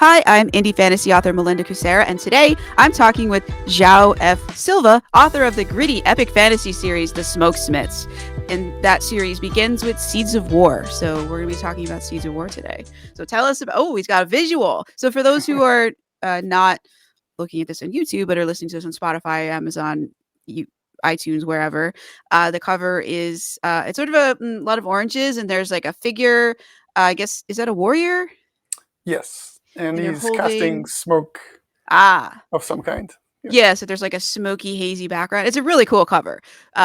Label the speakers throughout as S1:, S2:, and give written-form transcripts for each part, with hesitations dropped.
S1: Hi, I'm indie fantasy author Melinda Kucsera, and today I'm talking with Joao F. Silva, author of the gritty epic fantasy series, The Smokesmiths. And that series begins with Seeds of War. So we're going to be talking about Seeds of War today. So tell us about, he's got a visual. So for those who are not looking at this on YouTube, but are listening to this on Spotify, Amazon, iTunes, wherever, the cover is, it's sort of a lot of oranges, and there's like a figure, I guess, is that a warrior?
S2: Yes, and
S1: And they're
S2: he's casting
S1: holding
S2: smoke
S1: ah
S2: of some kind. Yeah,
S1: yeah, so there's like a smoky hazy background. It's a really cool cover. But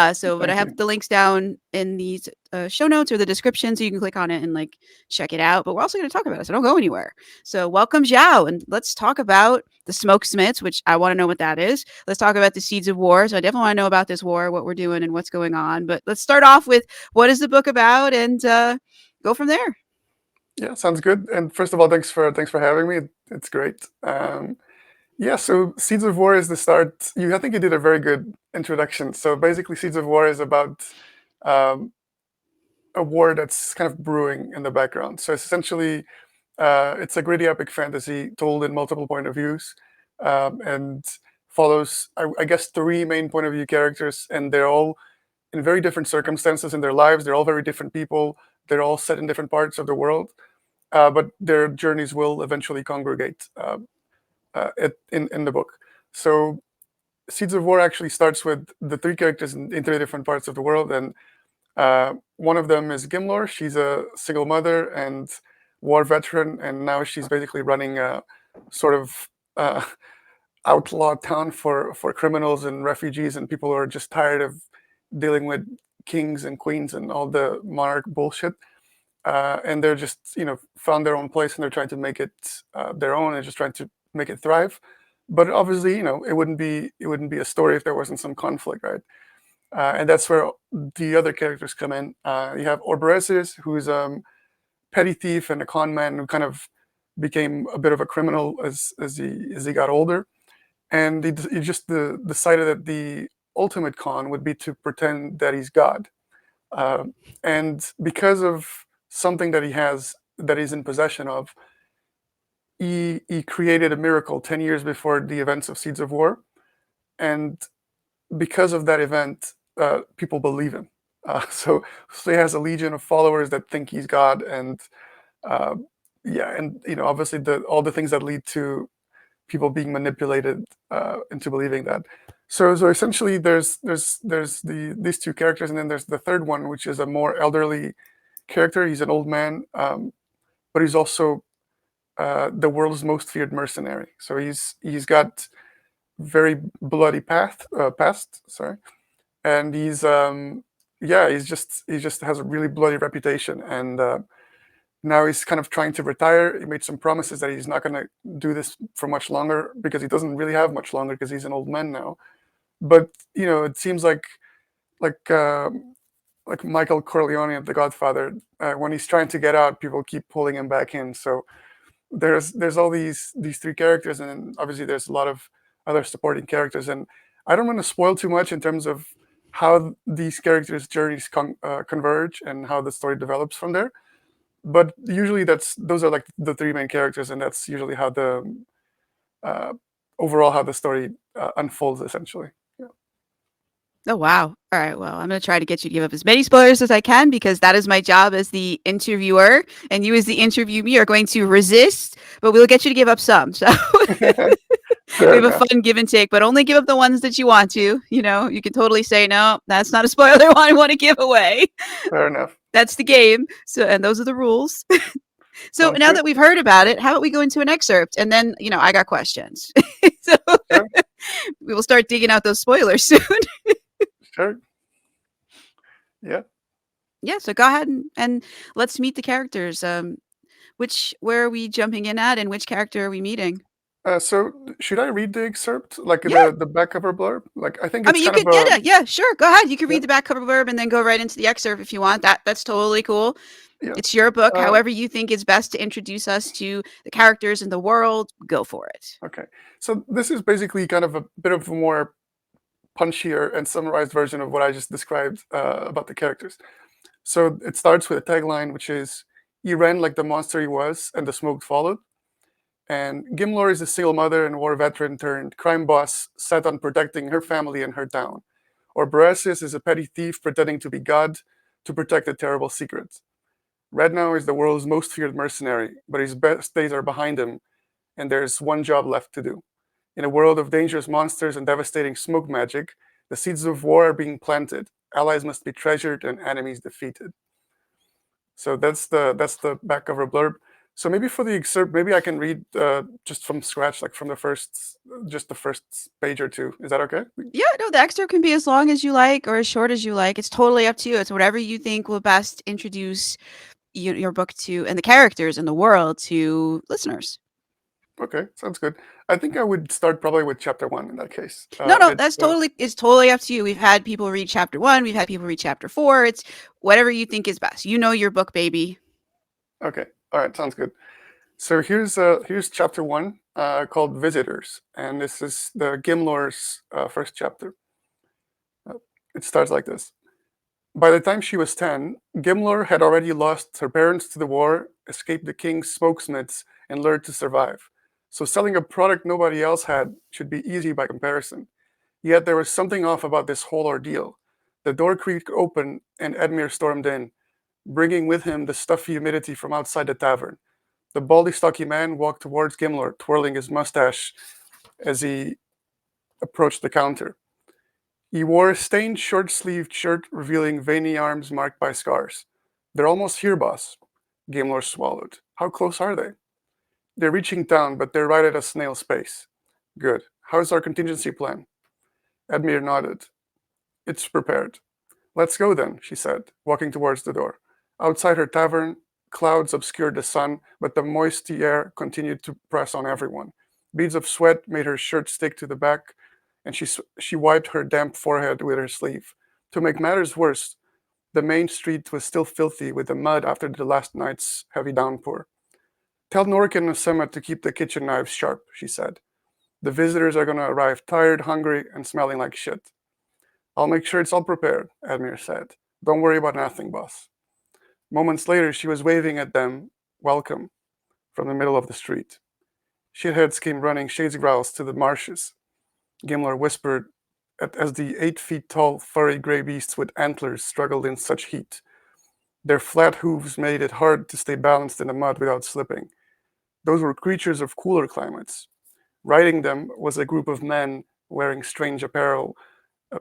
S1: I
S2: thank
S1: have
S2: you.
S1: the links down in these show notes or the description, so you can click on it and like check it out. But we're also going to talk about it, so don't go anywhere. So welcome, Zhao, and let's talk about the Smokesmiths, which I want to know what that is. Let's talk about the Seeds of War. So I definitely want to know about this war, what we're doing, and what's going on. But let's start off with what is the book about, and go from there.
S2: Yeah, sounds good. And first of all, thanks for having me. It's great. Yeah, so Seeds of War is the start. I think you did a very good introduction. So basically, Seeds of War is about um, a war that's kind of brewing in the background. So it's essentially it's a gritty epic fantasy told in multiple point of views, and follows, I guess, three main point of view characters, and they're all in very different circumstances in their lives. They're all very different people. They're all set in different parts of the world, but their journeys will eventually congregate in the book. So Seeds of War actually starts with the three characters in three different parts of the world, and one of them is Gimlore. She's a single mother and war veteran, and now she's basically running a sort of uh, outlaw town for criminals and refugees and people who are just tired of dealing with kings and queens and all the monarch bullshit. And they're just found their own place, and they're trying to make it their own and just trying to make it thrive. But obviously, it wouldn't be a story if there wasn't some conflict, right? And that's where the other characters come in. You have Orberesis, who's petty thief and a con man who kind of became a bit of a criminal as he got older, and he just decided that the ultimate con would be to pretend that he's God. Uh, and because of something that he has that he's in possession of, he created a miracle 10 years before the events of Seeds of War. And because of that event, people believe him. So he has a legion of followers that think he's God, and uh, yeah, and obviously all the things that lead to people being manipulated into believing that. So essentially, there's these two characters, and then there's the third one, which is a more elderly character. He's an old man, but he's also the world's most feared mercenary. So he's got very bloody past, sorry, and he just has a really bloody reputation, and now he's kind of trying to retire. He made some promises that he's not going to do this for much longer because he doesn't really have much longer because he's an old man now. But it seems like uh, like Michael Corleone at The Godfather. When he's trying to get out, people keep pulling him back in. So there's all these three characters, and then obviously there's a lot of other supporting characters. And I don't want to spoil too much in terms of how these characters' journeys converge and how the story develops from there. But usually those are like the three main characters, and that's usually how the uh, overall how the story unfolds essentially. Yeah.
S1: Oh, wow. All right. Well, I'm going to try to get you to give up as many spoilers as I can because that is my job as the interviewer. And you, as the interviewee, are going to resist, but we'll get you to give up some. So we
S2: Fair
S1: have a
S2: enough.
S1: fun give and take, but only give up the ones that you want to. You can totally say, no, that's not a spoiler I want to give away.
S2: Fair enough.
S1: That's the game. So, and those are the rules. So
S2: Sounds
S1: now
S2: good.
S1: that we've heard about it, how about we go into an excerpt? And then, I got questions. So
S2: Sure.
S1: we will start digging out those spoilers soon.
S2: Sure. Yeah.
S1: Yeah, so go ahead and let's meet the characters. Where are we jumping in at, and which character are we meeting?
S2: So should I read the excerpt, like
S1: Yeah,
S2: the back cover blurb? Like I think
S1: I
S2: it's
S1: mean you
S2: kind of
S1: could.
S2: a
S1: Yeah, sure. Go ahead. You can
S2: yeah
S1: read the back cover blurb and then go right into the excerpt if you want. That's totally cool.
S2: yeah.
S1: It's your book.
S2: Uh,
S1: However you think is best to introduce us to the characters in the world, go for it.
S2: okay. So this is basically kind of a bit of a more punchier and summarized version of what I just described about the characters. So it starts with a tagline, which is, "He ran like the monster he was, and the smoke followed." And Gimlore is a single mother and war veteran turned crime boss set on protecting her family and her town. Orberesis is a petty thief pretending to be God to protect a terrible secret. Rednow is the world's most feared mercenary, but his best days are behind him, and there's one job left to do. In a world of dangerous monsters and devastating smoke magic, the seeds of war are being planted. Allies must be treasured and enemies defeated. So that's the back cover blurb. So maybe for the excerpt, maybe I can read just from scratch, like from the just the first page or two. Is that okay?
S1: Yeah, no, the excerpt can be as long as you like or as short as you like. It's totally up to you. It's whatever you think will best introduce your book to and the characters in the world to listeners.
S2: Okay, sounds good. I think I would start probably with chapter one in that case.
S1: No, it's totally up to you. We've had people read chapter 1, we've had people read chapter 4. It's whatever you think is best. You know your book, baby.
S2: Okay, all right, sounds good. So here's chapter one called Visitors, and this is the Gimlore's first chapter. It starts like this. By the time she was 10, Gimlore had already lost her parents to the war, escaped the king's smokesmiths, and learned to survive. So selling a product nobody else had should be easy by comparison. Yet there was something off about this whole ordeal. The door creaked open, and Edmure stormed in, bringing with him the stuffy humidity from outside the tavern. The baldy, stocky man walked towards Gimlore, twirling his mustache as he approached the counter. He wore a stained, short-sleeved shirt revealing veiny arms marked by scars. They're almost here, boss. Gimlore swallowed. How close are they? They're reaching town, but they're right at a snail's pace. Good. How's our contingency plan? Edmure nodded. It's prepared. Let's go then, she said, walking towards the door. Outside her tavern, clouds obscured the sun, but the moisty air continued to press on everyone. Beads of sweat made her shirt stick to the back, and she wiped her damp forehead with her sleeve. To make matters worse, the main street was still filthy with the mud after the last night's heavy downpour. Tell Norkin and Sema to keep the kitchen knives sharp, she said. The visitors are going to arrive tired, hungry, and smelling like shit. I'll make sure it's all prepared, Edmure said. Don't worry about nothing, boss. Moments later, she was waving at them, welcome, from the middle of the street. Shitheads came running shades growls to the marshes, Gimlore whispered, as the 8 feet tall, furry gray beasts with antlers struggled in such heat. Their flat hooves made it hard to stay balanced in the mud without slipping. Those were creatures of cooler climates. Riding them was a group of men wearing strange apparel on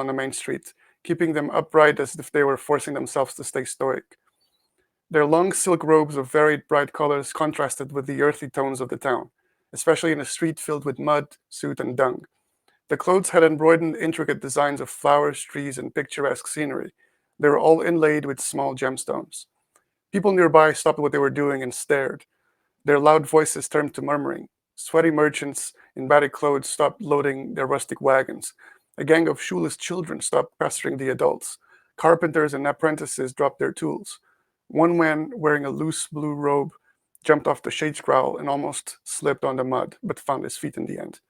S2: the main street, keeping them upright as if they were forcing themselves to stay stoic. Their long silk robes of varied bright colors contrasted with the earthy tones of the town, especially in a street filled with mud, soot, and dung. The clothes had embroidered intricate designs of flowers, trees, and picturesque scenery. They were all inlaid with small gemstones. People nearby stopped what they were doing and stared. Their loud voices turned to murmuring. Sweaty merchants in batty clothes stopped loading their rustic wagons. A gang of shoeless children stopped pestering the adults. Carpenters and apprentices dropped their tools. One man wearing a loose blue robe jumped off the shade scrowl and almost slipped on the mud, but found his feet in the end.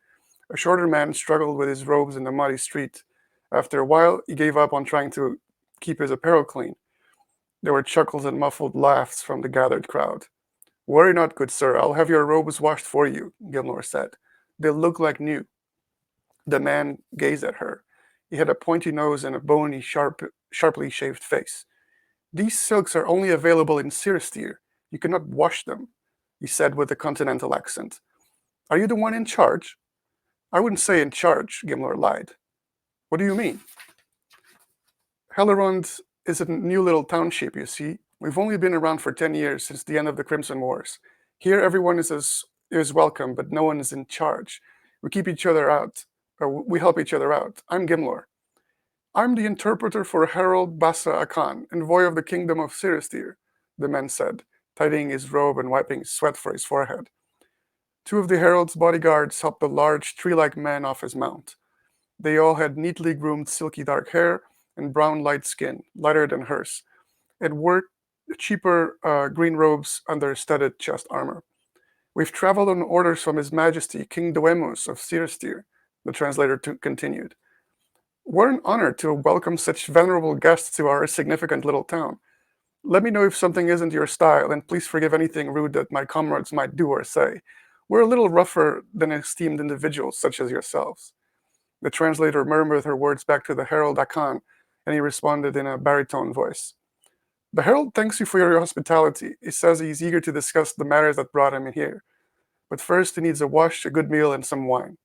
S2: A shorter man struggled with his robes in the muddy street. After a while, he gave up on trying to keep his apparel clean. There were chuckles and muffled laughs from the gathered crowd. Worry not, good sir, I'll have your robes washed for you, Gimlore said. They'll look like new. The man gazed at her. He had a pointy nose and a bony, sharply shaved face. These silks are only available in Siristir. You cannot wash them, he said with a continental accent. Are you the one in charge? I wouldn't say in charge, Gimlore lied. What do you mean? Hellerond is a new little township, you see. We've only been around for 10 years, since the end of the Crimson Wars. Here everyone is welcome, but no one is in charge. We keep each other out, or we help each other out. I'm Gimlore. I'm the interpreter for Harold Bassa Akan, envoy of the kingdom of Siristir, the man said, tidying his robe and wiping sweat from his forehead. Two of the herald's bodyguards helped the large, tree-like man off his mount. They all had neatly groomed silky dark hair and brown light skin, lighter than hers, and wore cheaper green robes under studded chest armor. We've traveled on orders from His Majesty King Doemus of Siristir, the translator continued. We're an honor to welcome such venerable guests to our significant little town. Let me know if something isn't your style, and please forgive anything rude that my comrades might do or say. We're a little rougher than esteemed individuals such as yourselves." The translator murmured her words back to the Herald Akan, and he responded in a baritone voice. "The Herald thanks you for your hospitality. He says he's eager to discuss the matters that brought him in here. But first he needs a wash, a good meal, and some wine."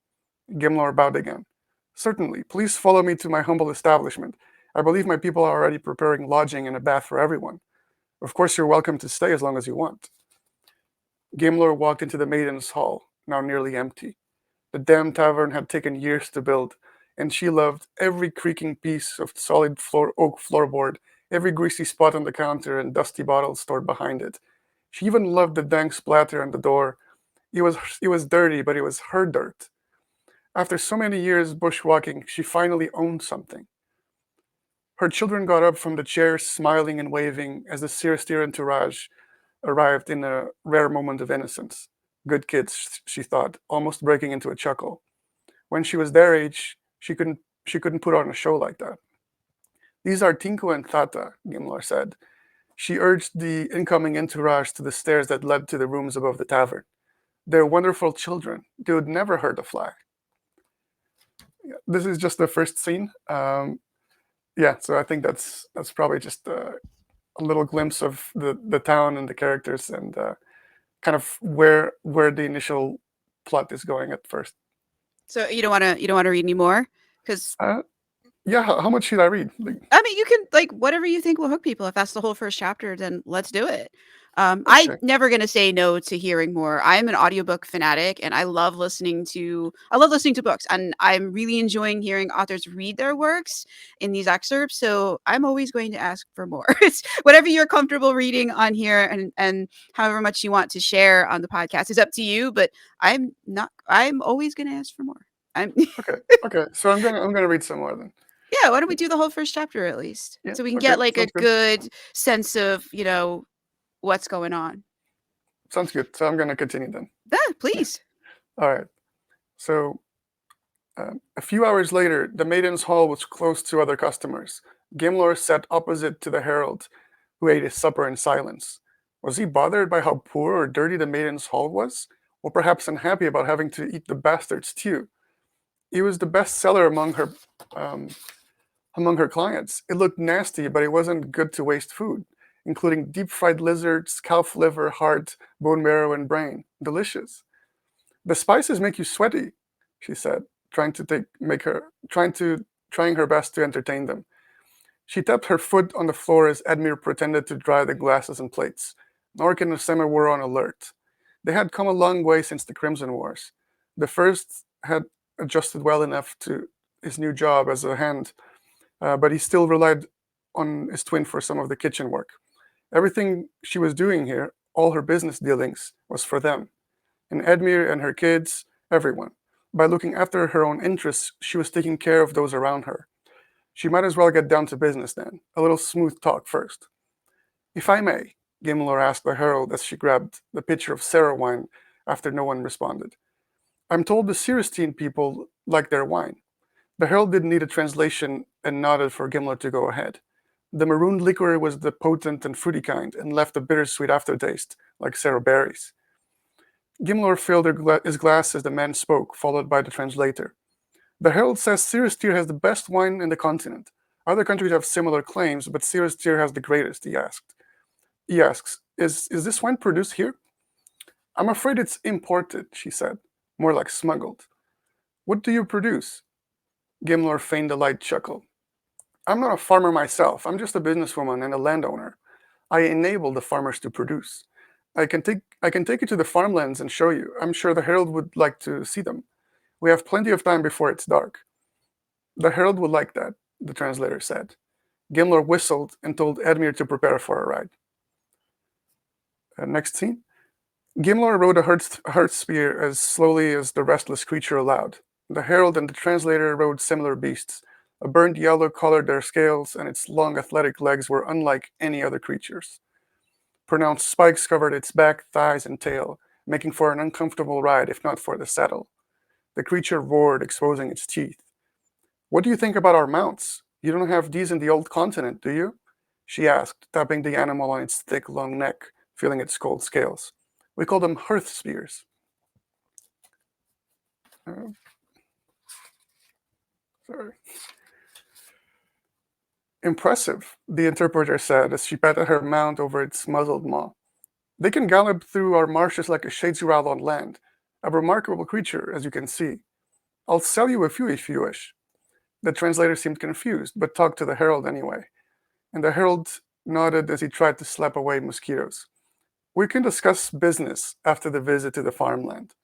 S2: Gimlore bowed again. "Certainly. Please follow me to my humble establishment. I believe my people are already preparing lodging and a bath for everyone. Of course, you're welcome to stay as long as you want." Gimlore walked into the Maiden's Hall, now nearly empty. The damn tavern had taken years to build, and she loved every creaking piece of solid oak floorboard, every greasy spot on the counter and dusty bottle stored behind it. She even loved the dank splatter on the door. It was dirty, but it was her dirt. After so many years bushwalking, she finally owned something. Her children got up from the chairs, smiling and waving, as the Siristir entourage arrived in a rare moment of innocence. Good kids, she thought, almost breaking into a chuckle. When she was their age, she couldn't put on a show like that. "These are Tinku and Tata," Gimlar said. She urged the incoming entourage to the stairs that led to the rooms above the tavern. "They're wonderful children. They would never hurt a fly." This is just the first scene. Yeah, so I think that's probably just a little glimpse of the town and the characters and kind of where the initial plot is going at first.
S1: So you don't want to read any more because
S2: Uh, yeah, how much should I read? Like,
S1: I mean, you can like whatever you think will hook people. If that's the whole first chapter, then let's do it. I'm
S2: okay,
S1: never gonna say no to hearing more. I'm an audiobook fanatic, and I love listening to books, and I'm really enjoying hearing authors read their works in these excerpts. So I'm always going to ask for more. It's whatever you're comfortable reading on here, and however much you want to share on the podcast is up to you. But I'm not. I'm always gonna ask for more. I'm
S2: okay, okay. So I'm gonna read some more then.
S1: Yeah, why don't we do the whole first chapter at least?
S2: Yeah,
S1: So we can
S2: okay,
S1: get like a
S2: sounds good.
S1: good sense of, what's going on.
S2: Sounds good. So I'm gonna continue then.
S1: Yeah, please.
S2: All right. So a few hours later, the Maiden's Hall was closed to other customers. Gimlor sat opposite to the Herald, who ate his supper in silence. Was he bothered by how poor or dirty the Maiden's Hall was? Or perhaps unhappy about having to eat the bastard stew? It was the best seller um, among her clients. It looked nasty, but it wasn't good to waste food, including deep fried lizards, calf liver, heart, bone marrow, and brain. Delicious. "The spices make you sweaty," she said, trying her best to entertain them. She tapped her foot on the floor as Edmure pretended to dry the glasses and plates. Nork and Osema were on alert. They had come a long way since the Crimson Wars. The first had adjusted well enough to his new job as a hand, but he still relied on his twin for some of the kitchen work. Everything she was doing here, all her business dealings, was for them. And Edmure and her kids, everyone. By looking after her own interests, she was taking care of those around her. She might as well get down to business then. A little smooth talk first. "If I may," Gimlor asked the herald as she grabbed the pitcher of Sarah wine after no one responded. "I'm told the Ciristine people like their wine." The herald didn't need a translation and nodded for Gimlor to go ahead. The marooned liquor was the potent and fruity kind and left a bittersweet aftertaste, like Sarah berries. Gimlor filled his glass as the man spoke, followed by the translator. "The herald says Siristir has the best wine in the continent. Other countries have similar claims, but Siristir has the greatest," he asked. He asks, Is this wine produced here?" "I'm afraid it's imported," she said, more like smuggled. "What do you produce?" Gimlor feigned a light chuckle. "I'm not a farmer myself. I'm just a businesswoman and a landowner. I enable the farmers to produce. I can take you to the farmlands and show you. I'm sure the herald would like to see them. We have plenty of time before it's dark." "The herald would like that," the translator said. Gimlor whistled and told Edmure to prepare for a ride. Next scene. Gimlor rode a hearth spear as slowly as the restless creature allowed. The herald and the translator rode similar beasts. A burnt yellow colored their scales, and its long athletic legs were unlike any other creature's. Pronounced spikes covered its back, thighs, and tail, making for an uncomfortable ride if not for the saddle. The creature roared, exposing its teeth. "What do you think about our mounts? You don't have these in the old continent, do you?" she asked, tapping the animal on its thick, long neck, feeling its cold scales. We call them hearth spears. Uh, sorry. Impressive, the interpreter said as she patted her mount over its muzzled maw. They can gallop through our marshes like a Shadesral on land. A remarkable creature, as you can see. I'll sell you a few if you wish. The translator seemed confused, but talked to the herald anyway, and the herald nodded as he tried to slap away mosquitoes. We can discuss business after the visit to the farmland.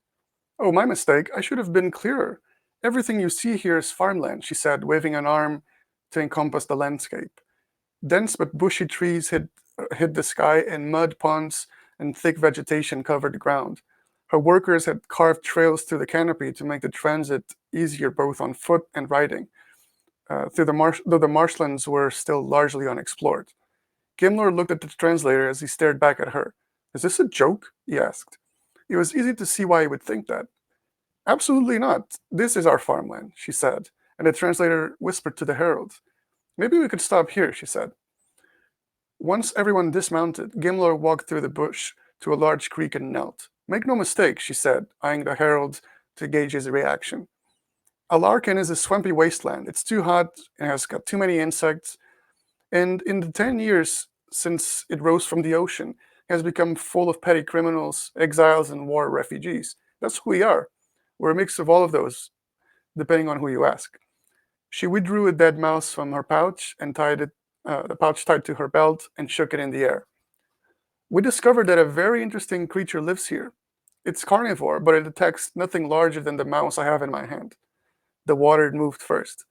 S2: Oh, my mistake. I should have been clearer. Everything you see here is farmland, she said, waving an arm to encompass the landscape. Dense but bushy trees hid the sky, and mud ponds and thick vegetation covered the ground. Her workers had carved trails through the canopy to make the transit easier both on foot and riding, though the marshlands were still largely unexplored. Gimlore looked at the translator as he stared back at her. Is this a joke? He asked. It was easy to see why he would think that. Absolutely not. This is our farmland, she said, and the translator whispered to the herald. Maybe we could stop here, she said. Once everyone dismounted, Gimlore walked through the bush to a large creek and knelt. Make no mistake, she said, eyeing the herald to gauge his reaction. Alarkan is a swampy wasteland. It's too hot and has got too many insects, and in the 10 years since it rose from the ocean, it has become full of petty criminals, exiles, and war refugees. That's who we are. We're a mix of all of those, depending on who you ask. She withdrew a dead mouse from her pouch and tied it, the pouch tied to her belt, and shook it in the air. We discovered that a very interesting creature lives here. It's carnivore, but it attacks nothing larger than the mouse I have in my hand. The water moved first.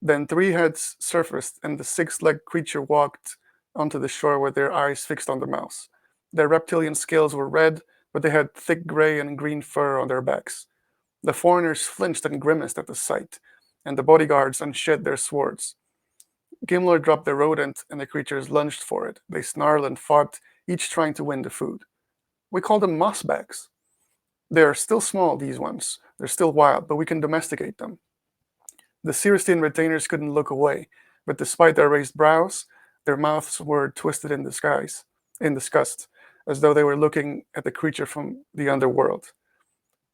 S2: Then three heads surfaced, and the six-legged creature walked onto the shore with their eyes fixed on the mouse. Their reptilian scales were red, but they had thick gray and green fur on their backs. The foreigners flinched and grimaced at the sight, and the bodyguards unsheathed their swords. Gimlore dropped the rodent, and the creatures lunged for it. They snarled and fought, each trying to win the food. We call them mossbacks. They are still small, these ones. They're still wild, but we can domesticate them. The Cirestian retainers couldn't look away, but despite their raised brows, their mouths were twisted in disgust, as though they were looking at the creature from the underworld.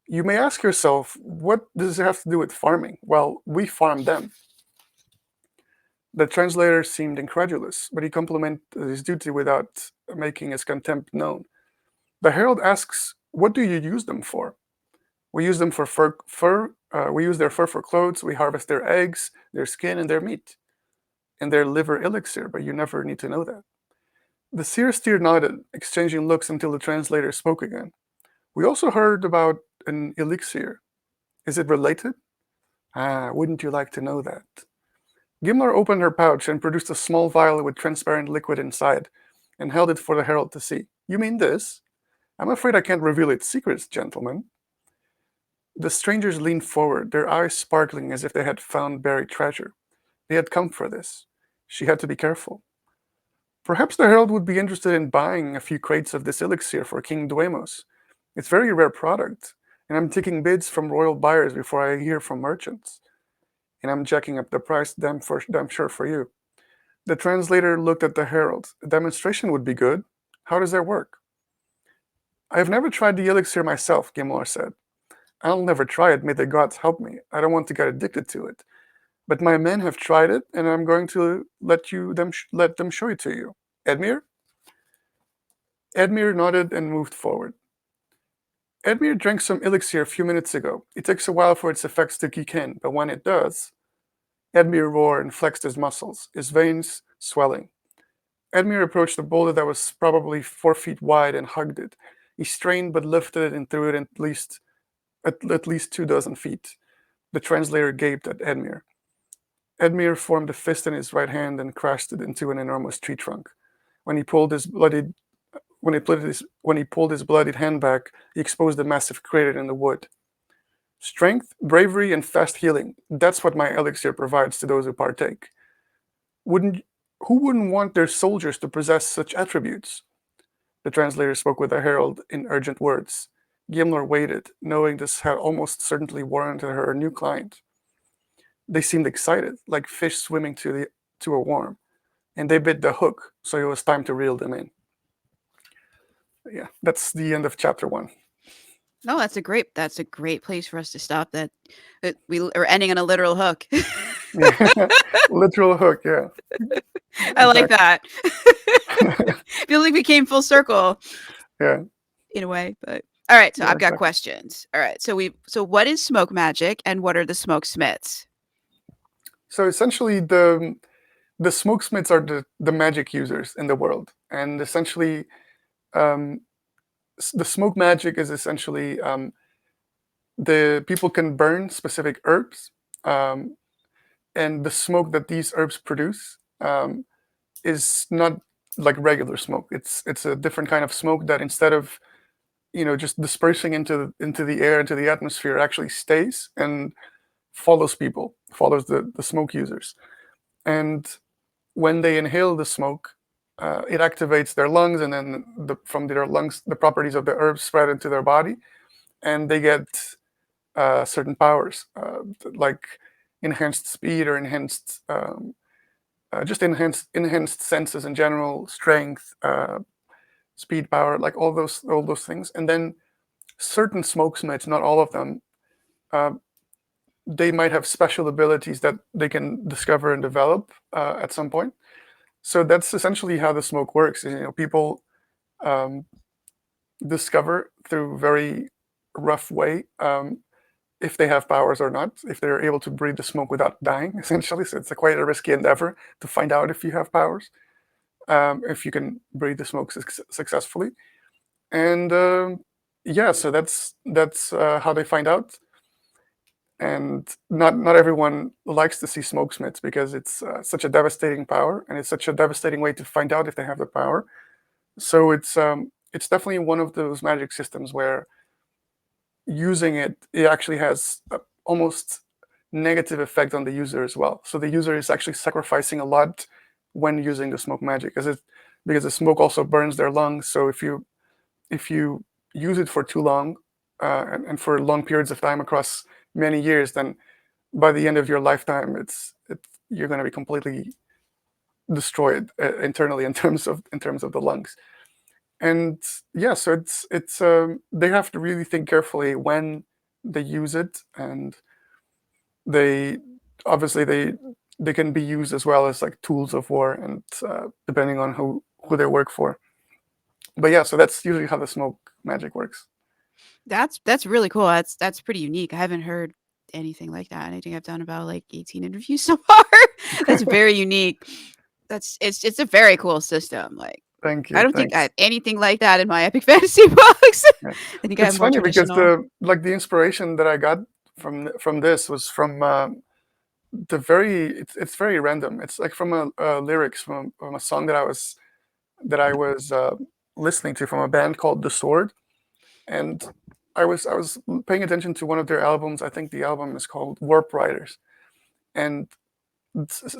S2: You may ask yourself, what does it have to do with farming? Well, we farm them. The translator seemed incredulous, but he complimented his duty without making his contempt known. The herald asks, what do you use them for? We use them for we use their fur for clothes, we harvest their eggs, their skin, and their meat. And their liver elixir, but you never need to know that. The seer steer nodded, exchanging looks until the translator spoke again. We also heard about an elixir. Is it related? Ah, wouldn't you like to know that? Gimlore opened her pouch and produced a small vial with transparent liquid inside, and held it for the herald to see. You mean this? I'm afraid I can't reveal its secrets, gentlemen. The strangers leaned forward, their eyes sparkling as if they had found buried treasure. They had come for this. She had to be careful. Perhaps the herald would be interested in buying a few crates of this elixir for King Duemos. It's a very rare product, and I'm taking bids from royal buyers before I hear from merchants. And I'm jacking up the price damn sure for you. The translator looked at the herald. A demonstration would be good. How does that work? I have never tried the elixir myself, Gimlore said. I'll never try it, may the gods help me. I don't want to get addicted to it. But my men have tried it, and I'm going to let them show it to you. Edmir? Edmir nodded and moved forward. Edmir drank some elixir a few minutes ago. It takes a while for its effects to kick in, but when it does, Edmir roared and flexed his muscles, his veins swelling. Edmir approached a boulder that was probably 4 feet wide and hugged it. He strained but lifted it and threw it at least 2 dozen feet. The translator gaped at Edmir. Edmir formed a fist in his right hand and crashed it into an enormous tree trunk. When he pulled his bloodied hand back, he exposed a massive crater in the wood. Strength, bravery, and fast healing. That's what my elixir provides to those who partake. Who wouldn't want their soldiers to possess such attributes? The translator spoke with a herald in urgent words. Gimlore waited, knowing this had almost certainly warranted her a new client. They seemed excited, like fish swimming to a worm. and they bit the hook, so it was time to reel them in. Yeah, that's the end of chapter 1.
S1: No, that's a great place for us to stop. That we are ending on a literal hook.
S2: Yeah, literal hook. Yeah,
S1: I like
S2: exactly.
S1: that. Feel like we came full circle
S2: Yeah,
S1: in a way, but all right. So
S2: yeah,
S1: I've got
S2: exactly.
S1: questions. All right. So what is smoke magic and what are the smokesmiths?
S2: So essentially, the smokesmiths are the magic users in the world, and essentially, um, the smoke magic is essentially the people can burn specific herbs, um, and the smoke that these herbs produce is not like regular smoke. It's a different kind of smoke that instead of just dispersing into the air, into the atmosphere, actually stays and follows people, follows the smoke users. And when they inhale the smoke, it activates their lungs, and then from their lungs, the properties of the herbs spread into their body, and they get certain powers, like enhanced speed or enhanced, just enhanced senses in general, strength, speed, power, like all those things. And then certain smokesmiths, not all of them, uh, they might have special abilities that they can discover and develop at some point. So that's essentially how the smoke works. People um, discover through very rough way if they have powers or not, if they're able to breathe the smoke without dying, essentially. So it's quite a risky endeavor to find out if you have powers, if you can breathe the smoke successfully. And yeah, so that's how they find out. And not everyone likes to see smokesmiths because it's such a devastating power, and it's such a devastating way to find out if they have the power. So it's definitely one of those magic systems where using it actually has a almost negative effect on the user as well. So the user is actually sacrificing a lot when using the smoke magic, because the smoke also burns their lungs. So if you use it for too long, and for long periods of time across many years, then by the end of your lifetime, you're going to be completely destroyed internally in terms of the lungs. And yeah, so it's they have to really think carefully when they use it, and they obviously they can be used as well as like tools of war, and depending on who they work for. But yeah, so that's usually how the smoke magic works.
S1: That's really cool. That's pretty unique. I haven't heard anything like that. And I think I've done about like 18 interviews so far. That's very unique. It's a very cool system. Like
S2: Thank
S1: I
S2: you,
S1: don't think I
S2: thanks.
S1: have anything like that in my epic fantasy books.
S2: Yeah.
S1: I think I have
S2: It's
S1: more
S2: funny because
S1: traditional.
S2: the inspiration that I got from this was from the very it's very random. It's like from a lyrics from a song that I was listening to from a band called The Sword, and I was paying attention to one of their albums. I think the album is called Warp Riders, and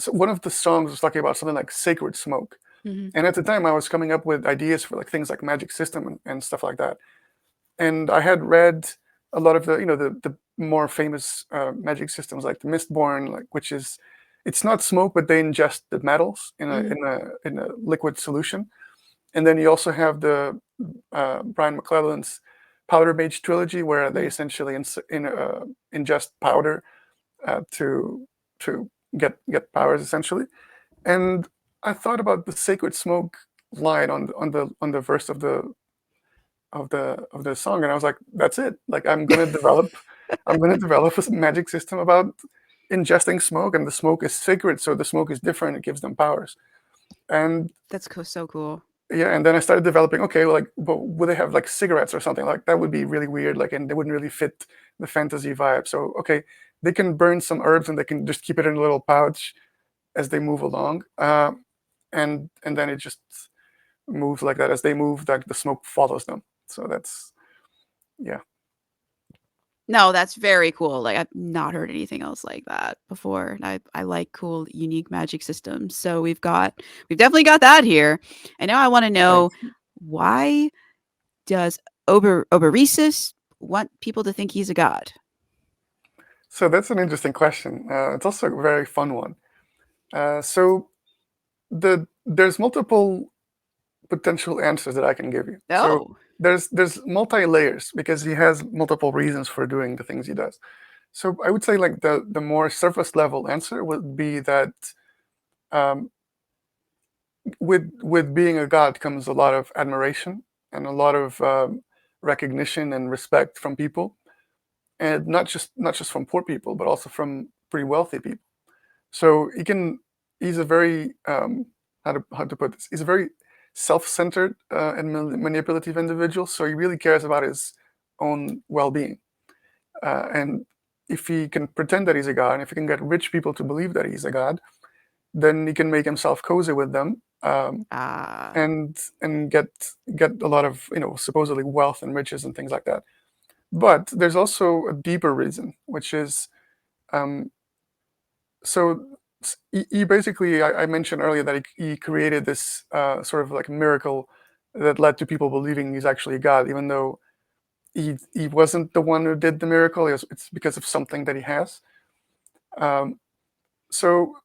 S2: one of the songs was talking about something like sacred smoke.
S1: Hmm.
S2: And at the time, I was coming up with ideas for like things like magic system and stuff like that. And I had read a lot of the more famous magic systems like the Mistborn, like which is it's not smoke, but they ingest the metals in a
S1: Hmm.
S2: in a in a liquid solution. And then you also have the Brian McClellan's Powder Mage trilogy, where they essentially ingest powder to get powers essentially. And I thought about the sacred smoke line on the verse of the song, and I was like, that's it. Like I'm gonna develop a magic system about ingesting smoke, and the smoke is sacred, so the smoke is different. It gives them powers. And
S1: So cool.
S2: yeah, and then I started developing. Okay, well, like, but would they have like cigarettes or something? Like that would be really weird. Like, and they wouldn't really fit the fantasy vibe. So okay, they can burn some herbs and they can just keep it in a little pouch as they move along, and then it just moves like that. As they move, like the smoke follows them. So that's yeah.
S1: No, that's very cool. Like I've not heard anything else like that before. And I like cool, unique magic systems. So we've definitely got that here. And now I want to know,
S2: Thanks.
S1: why does Orberesis want people to think he's a god?
S2: So that's an interesting question. It's also a very fun one. So there's multiple potential answers that I can give you. So
S1: Oh.
S2: there's multi layers because he has multiple reasons for doing the things he does. So I would say like the more surface level answer would be that um, with being a god comes a lot of admiration and a lot of recognition and respect from people, and not just from poor people, but also from pretty wealthy people. So he's a very how to put this? He's a very self-centered and manipulative individual. So he really cares about his own well-being, and if he can pretend that he's a god, and if he can get rich people to believe that he's a god, then he can make himself cozy with them,
S1: Ah.
S2: and get a lot of supposedly wealth and riches and things like that. But there's also a deeper reason, which is um, so he basically I mentioned earlier that he created this sort of like miracle that led to people believing he's actually God, even though he wasn't the one who did the miracle. It's because of something that he has. Um, so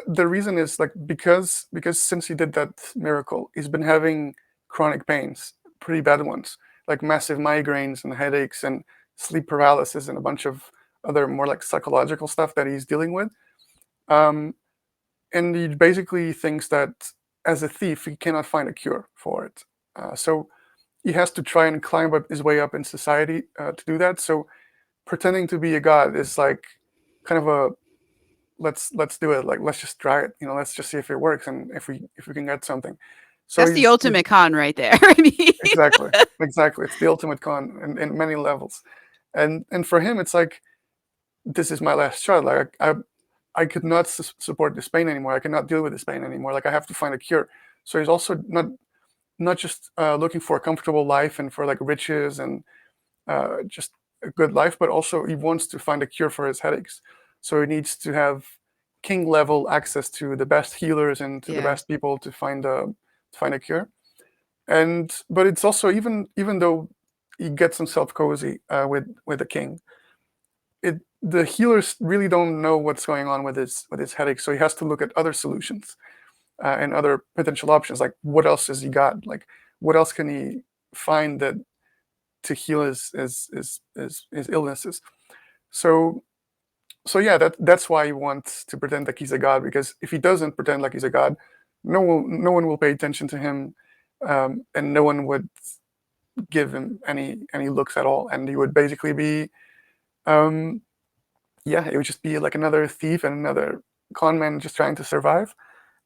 S2: the reason is like because since he did that miracle, he's been having chronic pains, pretty bad ones, like massive migraines and headaches and sleep paralysis and a bunch of other more like psychological stuff that he's dealing with. Um, and he basically thinks that as a thief, he cannot find a cure for it. So he has to try and climb up his way up in society to do that. So pretending to be a god is like kind of a let's do it. Like let's just try it. Let's just see if it works and if we can get something. So
S1: That's the
S2: he's
S1: ultimate con right there. I mean,
S2: exactly exactly. It's the ultimate con in many levels, and for him, it's like this is my last shot. Like I could not support this pain anymore. I cannot deal with this pain anymore. Like I have to find a cure. So he's also not just looking for a comfortable life and for like riches and just a good life, but also he wants to find a cure for his headaches. So he needs to have king level access to the best healers and to the
S1: yeah.
S2: best people to find a cure. And but it's also even though he gets himself cozy with the king, the healers really don't know what's going on with his headache, so he has to look at other solutions and other potential options. Like, what else has he got? Like, what else can he find that to heal his illnesses? So so yeah, that's why he wants to pretend like he's a god, because if he doesn't pretend like he's a god, no one will pay attention to him, and no one would give him any looks at all, and he would basically be um, yeah, it would just be like another thief and another con man just trying to survive.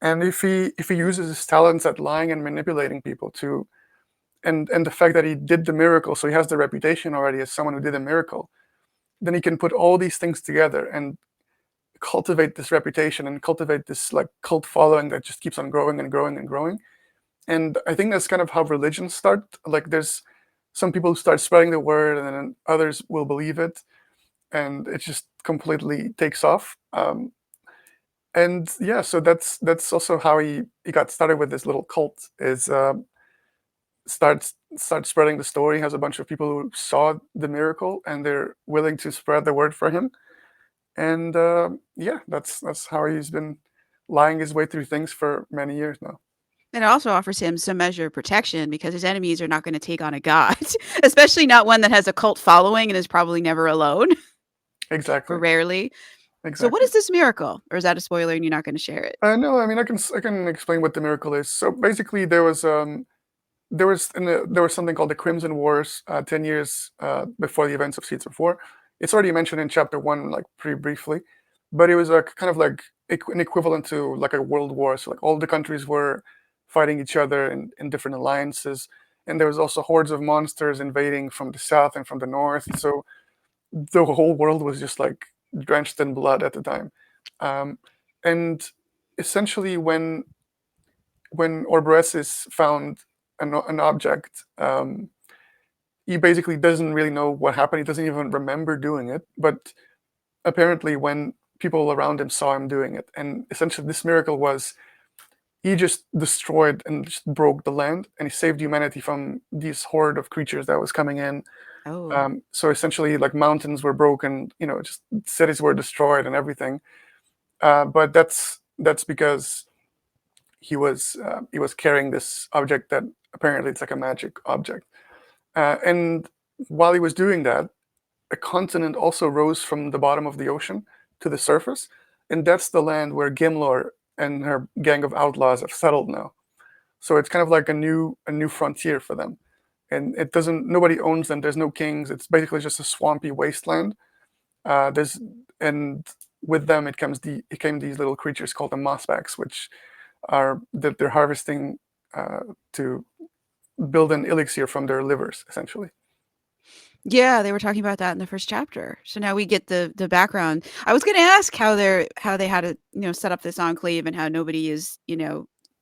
S2: And if he uses his talents at lying and manipulating people to, and the fact that he did the miracle, so he has the reputation already as someone who did a miracle, then he can put all these things together and cultivate this reputation and cultivate this like cult following that just keeps on growing and growing and growing. And I think that's kind of how religions start. Like there's some people who start spreading the word, and then others will believe it, and it just completely takes off. And yeah, so that's also how he got started with this little cult. Is start spreading the story. Has a bunch of people who saw the miracle and they're willing to spread the word for him. And yeah, that's how he's been lying his way through things for many years now.
S1: And it also offers him some measure of protection because his enemies are not going to take on a god, especially not one that has a cult following and is probably never alone or
S2: Exactly,
S1: rarely. So, what
S2: exactly.
S1: is this miracle? Or is that a spoiler and you're not going to share it?
S2: No, I mean I can explain what the miracle is. So basically, there was something called the Crimson Wars 10 years before the events of Seeds of War. It's already mentioned in chapter one, like pretty briefly, but it was a kind of like an equivalent to like a world war. So like all the countries were fighting each other in different alliances, and there was also hordes of monsters invading from the south and from the north. So the whole world was just like drenched in blood at the time. Um, and essentially, when Orberesis found an object, he basically doesn't really know what happened. He doesn't even remember doing it. But apparently, when people around him saw him doing it, and essentially this miracle was he just destroyed and just broke the land, and he saved humanity from this horde of creatures that was coming in.
S1: Oh,
S2: So essentially, like mountains were broken, just cities were destroyed and everything. But that's because he was carrying this object that apparently it's like a magic object. And while he was doing that, a continent also rose from the bottom of the ocean to the surface, and that's the land where Gimlore and her gang of outlaws have settled now. So it's kind of like a new frontier for them, and it doesn't nobody owns them. There's no kings. It's basically just a swampy wasteland. There's and with them it came these little creatures called the mossbacks, which are that they're harvesting to build an elixir from their livers, essentially.
S1: Yeah, they were talking about that in the first chapter. So now we get the background. I was going to ask how they had to, set up this enclave and how nobody is,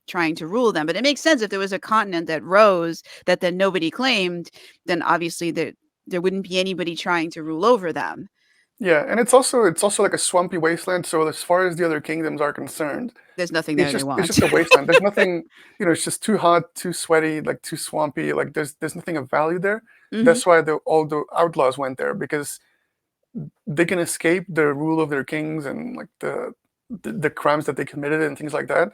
S1: trying to rule them. But it makes sense if there was a continent that rose that then nobody claimed, then obviously there wouldn't be anybody trying to rule over them.
S2: Yeah, and it's also like a swampy wasteland. So as far as the other kingdoms are concerned,
S1: There's nothing there they
S2: it's
S1: want.
S2: just a wasteland. There's nothing, it's just too hot, too sweaty, like too swampy. Like there's nothing of value there.
S1: Hmm.
S2: That's why all the outlaws went there, because they can escape the rule of their kings and like the crimes that they committed and things like that.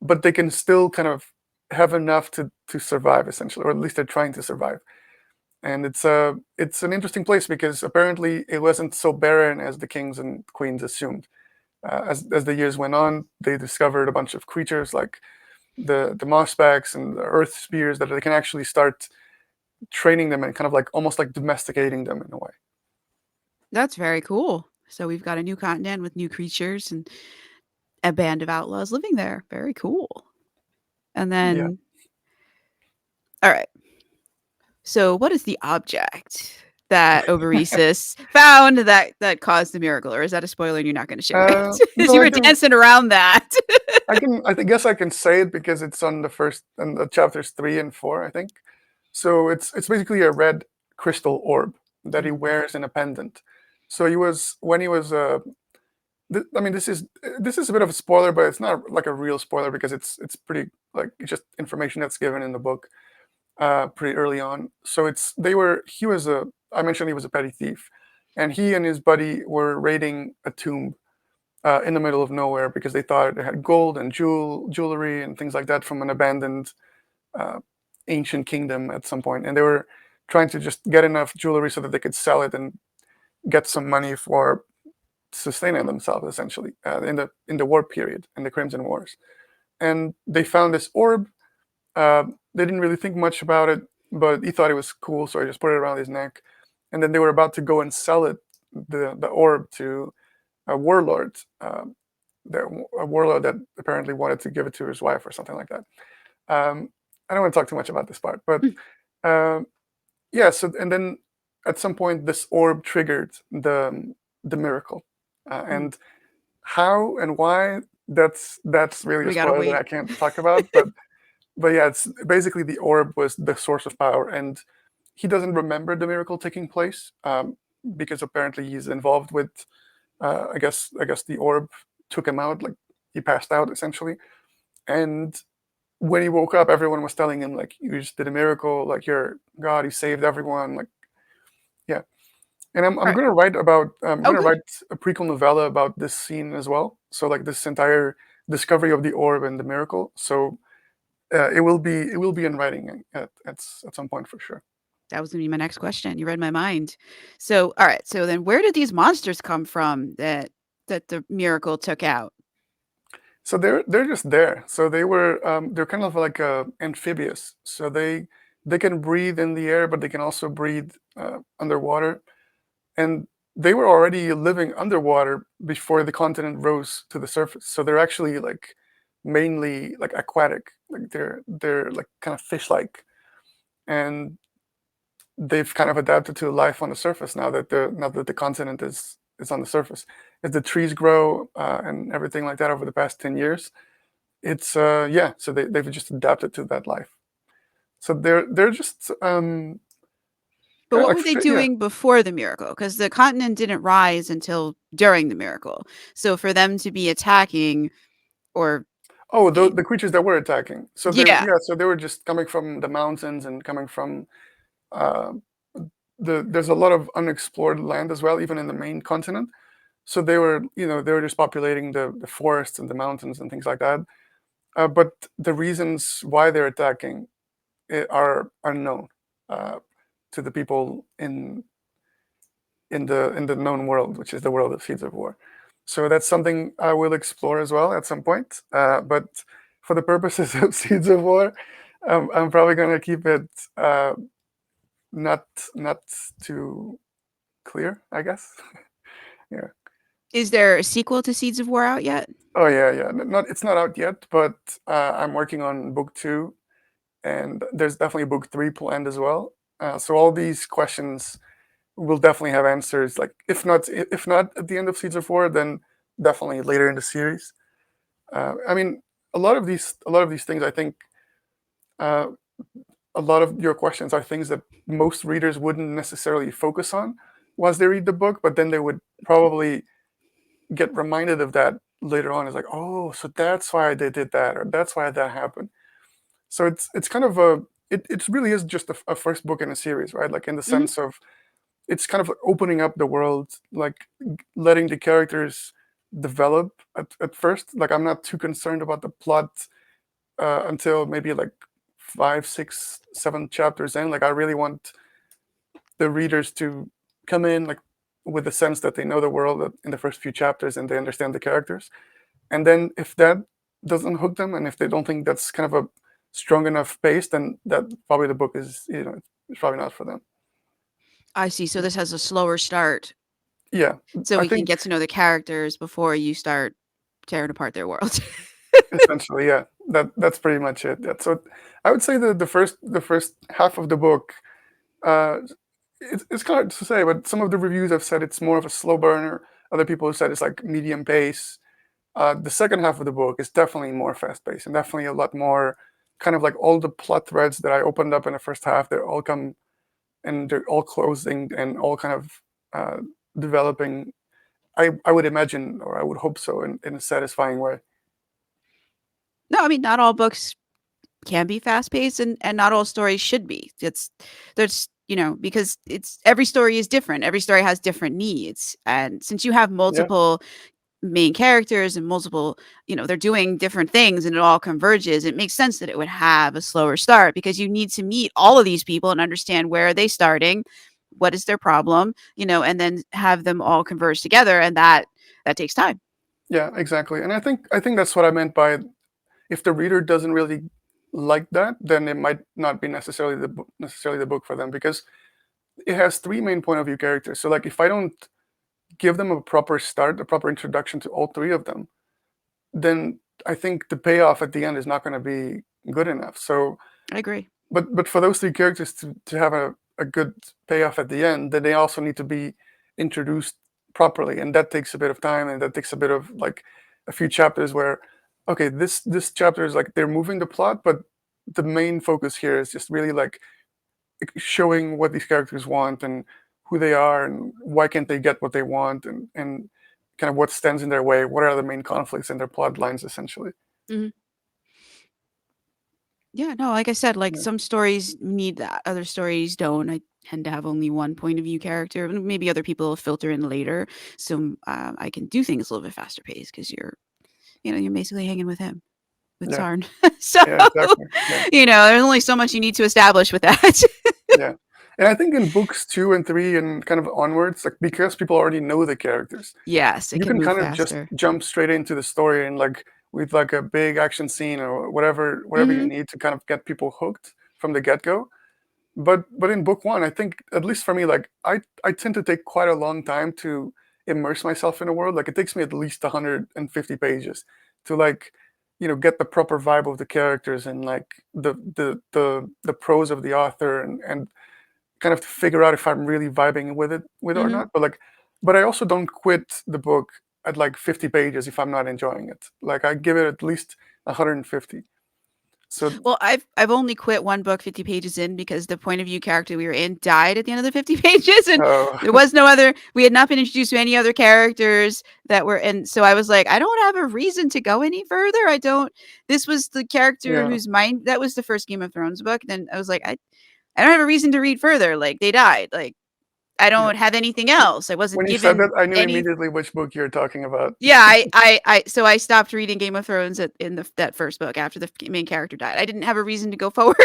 S2: But they can still kind of have enough to survive, essentially, or at least they're trying to survive. And it's an interesting place because apparently it wasn't so barren as the kings and queens assumed. As the years went on, they discovered a bunch of creatures like the mossbacks and the earth spears that they can actually start training them and kind of like almost like domesticating them in a way.
S1: That's very cool. So we've got a new continent with new creatures and a band of outlaws living there. Very cool. And
S2: Yeah.
S1: then, all right. So, what is the object that Orberesis found that caused the miracle, or is that a spoiler and you're not going to share it? Because
S2: No,
S1: you were dancing around that.
S2: guess I can say it because it's on the first and the chapters 3 and 4, I think. So it's basically a red crystal orb that he
S1: Mm.
S2: wears in a pendant. So he was when he was I mean, this is a bit of a spoiler, but it's not like a real spoiler because it's pretty like it's just information that's given in the book pretty early on. So it's they were he was a I mentioned he was a petty thief, and he and his buddy were raiding a tomb in the middle of nowhere because they thought it had gold and jewelry and things like that from an abandoned uh, ancient kingdom at some point, and they were trying to just get enough jewelry so that they could sell it and get some money for sustaining themselves essentially in the war period in the Crimson Wars. And they found this orb. They didn't really think much about it, but he thought it was cool, so he just put it around his neck. And then they were about to go and sell it, the orb, to a warlord, a warlord that apparently wanted to give it to his wife or something like that. I don't want to talk too much about this part, but
S1: Mm.
S2: uh, yeah. So and then at some point, this orb triggered the miracle,
S1: Mm.
S2: and how and why that's really a
S1: We gotta
S2: spoiler that
S1: wait.
S2: I can't talk about. But yeah, it's basically the orb was the source of power, and he doesn't remember the miracle taking place because apparently he's involved with. I guess the orb took him out, like he passed out essentially. And when he woke up, everyone was telling him like, "You just did a miracle, like you're God, you saved everyone." Like, yeah. And
S1: All
S2: I'm
S1: right.
S2: gonna write about
S1: Oh, good.
S2: a prequel novella about this scene as well. So like this entire discovery of the orb and the miracle. So it will be in writing at some point for sure.
S1: That was gonna be my next question. You read my mind. So, all right. So then, where did these monsters come from that the miracle took out?
S2: So they're just there. So they're kind of like amphibious. So they can breathe in the air, but they can also breathe underwater. And they were already living underwater before the continent rose to the surface. So they're actually like mainly like aquatic. Like they're like kind of fish-like, and they've kind of adapted to life on the surface now that the continent is on the surface. As the trees grow and everything like that over the past 10 years, it's yeah. So they've just adapted to that life. So they're just
S1: But what
S2: like
S1: were they
S2: yeah.
S1: doing before the miracle? Because the continent didn't rise until during the miracle. So for them to be attacking, or
S2: Oh,
S1: eh,
S2: the creatures that were attacking. So they
S1: yeah,
S2: yeah. So they were just coming from the mountains and coming from uh, there's a lot of unexplored land as well, even in the main continent. So they were they were just populating the forests and the mountains and things like that. but the reasons why they're attacking are unknown uh, to the people in the known world, which is the world of Seeds of War. So that's something I will explore as well at some point. But for the purposes of Seeds of War, I'm probably going to keep it uh, not not too clear, I guess. Yeah.
S1: Is there a sequel to Seeds of War out yet?
S2: Oh yeah, yeah. Not it's not out yet, but I'm working on book two, and there's definitely book three planned as well. So all these questions will definitely have answers. Like if not at the end of Seeds of War, then definitely later in the series. I mean, a lot of these things, I think, uh, a lot of your questions are things that most readers wouldn't necessarily focus on once they read the book, but then they would probably get reminded of that later on. It's like, oh, so that's why they did that, or that's why that happened. So it's kind of it really is just a first book in a series, right? Like in the
S1: Hmm.
S2: sense of it's kind of like opening up the world, like letting the characters develop at first. Like I'm not too concerned about the plot until maybe like five, six, seven chapters in. Like I really want the readers to come in like with the sense that they know the world in the first few chapters and they understand the characters. And then if that doesn't hook them, and if they don't think that's kind of a strong enough pace, then that probably the book is it's probably not for them.
S1: I see. So this has a slower start,
S2: Yeah,
S1: so
S2: I
S1: we can
S2: think
S1: get to know the characters before you start tearing apart their world.
S2: essentially, yeah, that's pretty much it. Yeah. So I would say that the first half of the book, uh, it's kind of hard to say, but some of the reviews have said it's more of a slow burner. Other people have said it's like medium pace. The second half of the book is definitely more fast paced and definitely a lot more kind of like all the plot threads that I opened up in the first half. They're all come and they're all closing and all kind of uh, developing. I would imagine, or I would hope so, in a satisfying way.
S1: No, I mean not all books can be fast paced, and not all stories should be. It's there's because it's every story is different. Every story has different needs, and since you have
S2: Yeah,
S1: multiple main characters and multiple, they're doing different things and it all converges, it makes sense that it would have a slower start because you need to meet all of these people and understand where are they starting, what is their problem, and then have them all converge together, and that takes time.
S2: yeah, exactly. And I think that's what I meant by if the reader doesn't really like that, then it might not be necessarily the book for them because it has three main point of view characters. So like if I don't give them a proper start, a proper introduction to all three of them, then I think the payoff at the end is not going to be good enough. So,
S1: I agree.
S2: but for those three characters to have a good payoff at the end, then they also need to be introduced properly, and that takes a bit of time, and that takes a bit of like a few chapters where, okay, this chapter is like they're moving the plot, but the main focus here is just really like showing what these characters want and who they are and why can't they get what they want and kind of what stands in their way, what are the main conflicts in their plot lines essentially.
S1: Mhm. Yeah, no, like I said, like
S2: Yeah,
S1: some stories need that, other stories don't. I tend to have only one point of view character, and maybe other people will filter in later, so I can do things a little bit faster paced because you're basically hanging with him, with
S2: yeah,
S1: Sarn. So
S2: yeah, exactly. Yeah,
S1: there's only so much you need to establish with that.
S2: yeah. And I think in books two and three and kind of onwards, like because people already know the characters,
S1: Yes, it
S2: you
S1: can
S2: can
S1: move
S2: kind of just
S1: faster.
S2: jump straight into the story and like with like a big action scene or whatever you
S1: Hmm.
S2: need to kind of get people hooked from the get-go. But in book one, I think at least for me, like I tend to take quite a long time to immerse myself in a world. Like it takes me at least 150 pages to like get the proper vibe of the characters and like the prose of the author and kind of to figure out if I'm really vibing with it or
S1: Hmm.
S2: not. But I also don't quit the book at like 50 pages if I'm not enjoying it. Like I give it at least 150. So
S1: Well, I've only quit one book 50 pages in because the point of view character we were in died at the end of the 50 pages, and
S2: uh,
S1: there was no other. We had not been introduced to any other characters that were, and so I was like, I don't have a reason to go any further. I don't. This was the character
S2: yeah,
S1: whose mind. That was the first Game of Thrones book. Then I was like, I don't have a reason to read further. Like they died. Like I
S2: Yeah.
S1: don't have anything else. I
S2: When
S1: wasn't
S2: you said
S1: given
S2: that, I knew
S1: any.
S2: immediately which book you're talking about.
S1: Yeah, so I stopped reading Game of Thrones in that first book after the main character died. I didn't have a reason to go forward.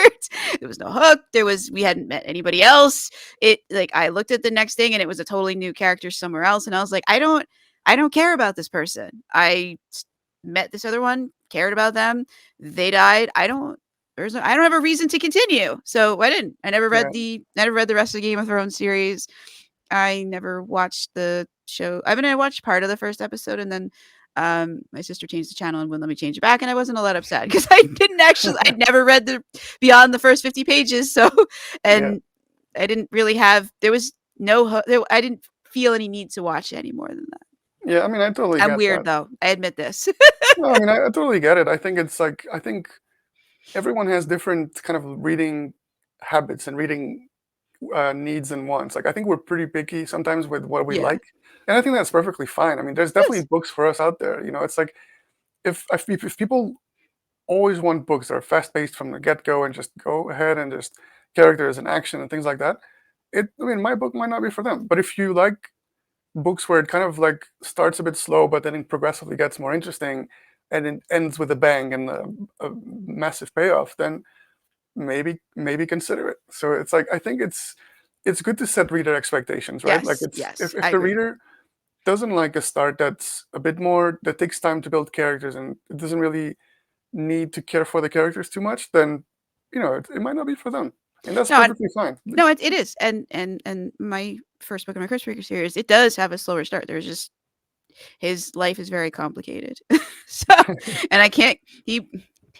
S1: There was no hook. We hadn't met anybody else. It like I looked at the next thing and it was a totally new character somewhere else, and I was like, I don't care about this person. Met this other one, cared about them. They died. I don't have a reason to continue. So I didn't.
S2: Yeah.
S1: I never read the rest of the Game of Thrones series. I never watched the show. I mean, I watched part of the first episode, and then my sister changed the channel and wouldn't let me change it back, and I wasn't all that upset because I never read the beyond the first 50 pages. So,
S2: Yeah.
S1: and I didn't really have. There was no. I didn't feel any need to watch it any more than that.
S2: Yeah. I mean, I totally
S1: I'm
S2: get
S1: weird
S2: that.
S1: though. I admit this.
S2: No, I mean, I totally get it. I think it's like I think everyone has different kind of reading habits and reading needs and wants. Like I think we're pretty picky sometimes with what we
S1: Yeah.
S2: like, and I think that's perfectly fine. I mean, there's definitely
S1: Yes.
S2: books for us out there. You know, it's like if people always want books that are fast paced from the get go and just go ahead and just characters and action and things like that, I mean, my book might not be for them. But if you like books where it kind of like starts a bit slow, but then it progressively gets more interesting, and it ends with a bang and a massive payoff, then maybe consider it. So it's like I think it's good to set reader expectations, right? Like
S1: Yes.
S2: it's
S1: Yes.
S2: if
S1: I
S2: the
S1: agree.
S2: reader doesn't like a start that's a bit more that takes time to build characters and it doesn't really need to care for the characters too much, then it might not be for them, and that's
S1: No,
S2: perfectly fine.
S1: no, it is, and my first book in my Chris Breaker series, it does have a slower start. There's just his life is very complicated, so and I can't.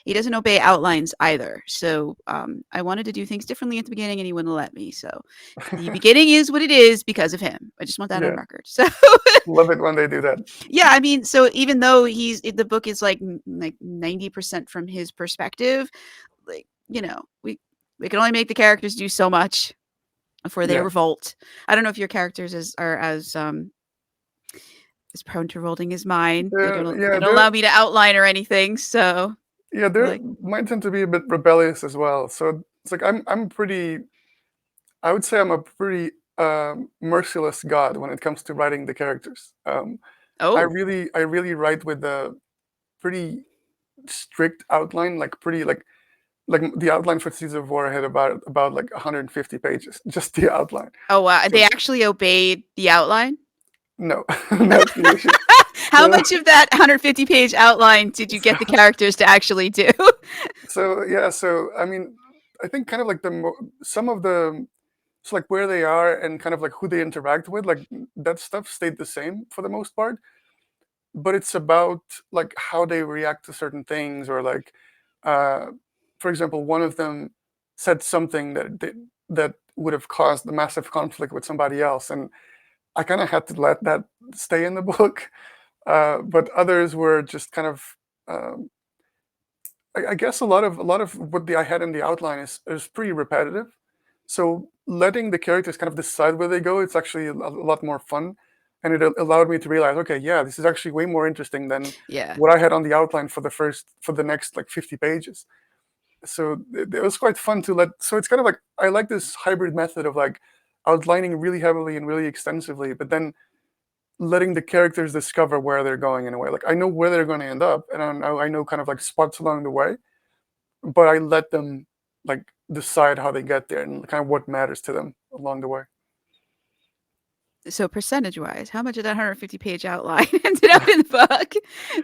S1: He doesn't obey outlines either. So I wanted to do things differently at the beginning, and he wouldn't let me. So the beginning is what it is because of him. I just want that on
S2: Yeah,
S1: record. So
S2: love it when they do that.
S1: yeah, I mean, so even though the book is like 90% from his perspective, like we can only make the characters do so much before they
S2: Yeah,
S1: revolt. I don't know if your characters are as prone to revolting as mine. They
S2: yeah,
S1: don't allow me to outline or anything. So
S2: they
S1: like,
S2: might tend to be a bit rebellious as well. So it's like I'm pretty. I would say I'm a pretty merciless god when it comes to writing the characters.
S1: oh,
S2: I really write with a pretty strict outline, like pretty like the outline for Seeds of War had about like 150 pages, just the outline.
S1: oh wow,
S2: So
S1: they actually obeyed the outline.
S2: no, that's the issue.
S1: How
S2: So
S1: much of that 150-page outline did you get the characters to actually do?
S2: so yeah, so I mean, I think kind of like some of the so like where they are and kind of like who they interact with, like that stuff stayed the same for the most part. But it's about like how they react to certain things, or like, uh, for example, one of them said something that would have caused a massive conflict with somebody else, and I kind of had to let that stay in the book. But others were just kind of um, I guess a lot of what I had in the outline is pretty repetitive. So letting the characters kind of decide where they go, it's actually a lot more fun, and it allowed me to realize, okay, yeah, this is actually way more interesting than
S1: Yeah.
S2: what I had on the outline for the next like 50 pages. So it was quite fun to let. So it's kind of like I like this hybrid method of like outlining really heavily and really extensively, but then letting the characters discover where they're going in a way. Like I know where they're going to end up, and I know kind of like spots along the way, but I let them like decide how they get there and kind of what matters to them along the way.
S1: So percentage wise, how much of that 150-page outline ended up in the book?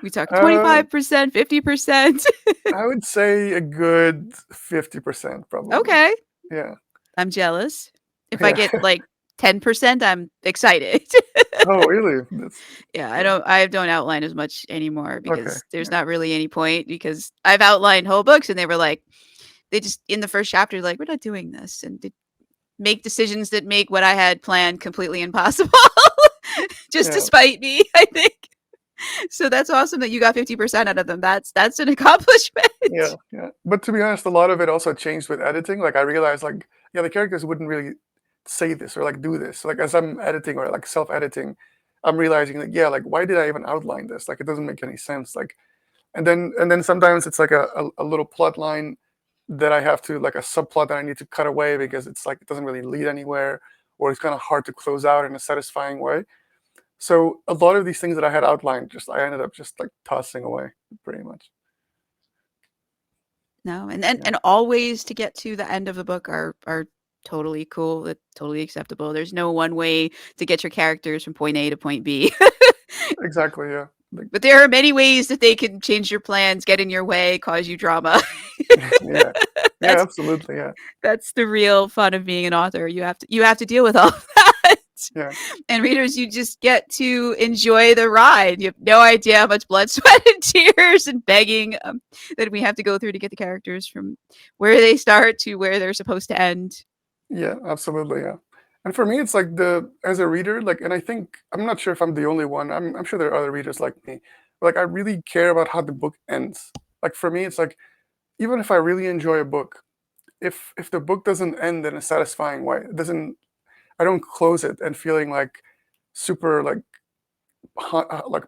S1: We talked
S2: Uh,
S1: 25%, 50%.
S2: I would say a good 50% probably.
S1: Okay.
S2: Yeah,
S1: I'm jealous. If I
S2: yeah.
S1: get like 10%, I'm excited.
S2: Oh, really? That's
S1: Yeah,
S2: yeah.
S1: I don't outline as much anymore
S2: Okay.
S1: because there's
S2: Yeah,
S1: not really any point because I've outlined whole books and they were like they just in the first chapter like we're not doing this and they make decisions that make what I had planned completely impossible just to
S2: yeah,
S1: spite me, I think. So that's awesome that you got 50% out of them. That's an accomplishment.
S2: yeah, yeah. But to be honest, a lot of it also changed with editing. Like I realized, like, yeah, the characters wouldn't really say this or like do this. Like as I'm editing or like self-editing, I'm realizing like, yeah, like why did I even outline this? Like it doesn't make any sense. Like and then sometimes it's like a little plot line that I have to like a subplot that I need to cut away because it's like it doesn't really lead anywhere, or it's kind of hard to close out in a satisfying way. So a lot of these things that I had outlined, just I ended up just like tossing away pretty much.
S1: No, and
S2: Yeah,
S1: and always to get to the end of the book are totally cool, totally acceptable. There's no one way to get your characters from point A to point B.
S2: exactly. Yeah, like,
S1: But there are many ways that they can change your plans, get in your way, cause you drama.
S2: yeah, yeah,
S1: That's
S2: absolutely. Yeah,
S1: that's the real fun of being an author. You have to deal with all of that.
S2: yeah,
S1: And readers, you just get to enjoy the ride. You have no idea how much blood, sweat, and tears and begging that we have to go through to get the characters from where they start to where they're supposed to end.
S2: yeah, absolutely. Yeah. And for me, it's like the as a reader, like, and I think I'm not sure if I'm the only one. I'm sure there are other readers like me. But like, I really care about how the book ends. Like for me, it's like even if I really enjoy a book, if the book doesn't end in a satisfying way, it doesn't I don't close it and feeling like super like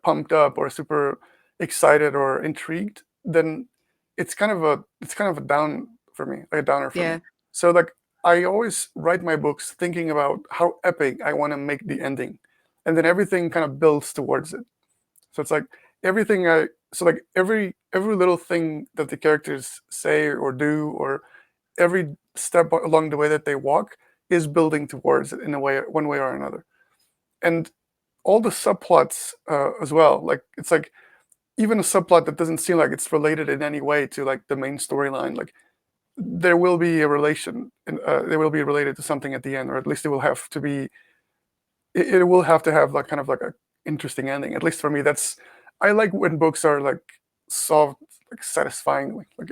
S2: pumped up or super excited or intrigued, then it's kind of a down for me, like a downer for me.
S1: Yeah.
S2: So like I always write my books thinking about how epic I want to make the ending, and then everything kind of builds towards it. So it's like everything I so like every little thing that the characters say or do, or every step along the way that they walk is building towards it in a way, one way or another. And all the subplots as well. Like it's like even a subplot that doesn't seem like it's related in any way to like the main storyline. Like there will be a relation, and they will be related to something at the end, or at least it will have to be. It will have to have like kind of like a interesting ending. At least for me, that's I like when books are like solved like satisfyingly. Like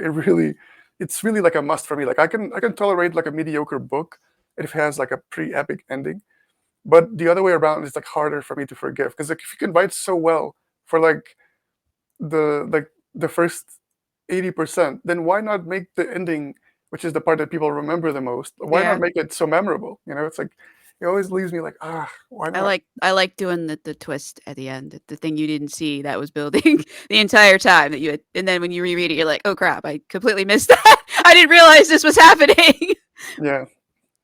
S2: it's really like a must for me. Like I can tolerate like a mediocre book if it has like a pretty epic ending, but the other way around is like harder for me to forgive because like if you can write so well for the first 80%, then why not make the ending, which is the part that people remember the most, why not
S1: Yeah.
S2: make it so memorable? It's like it always leaves me like, why
S1: I
S2: not?
S1: like I like doing the twist at the end, the thing you didn't see that was building the entire time that you had, and then when you reread it, you're like, oh crap, I completely missed that. I didn't realize this was happening.
S2: Yeah,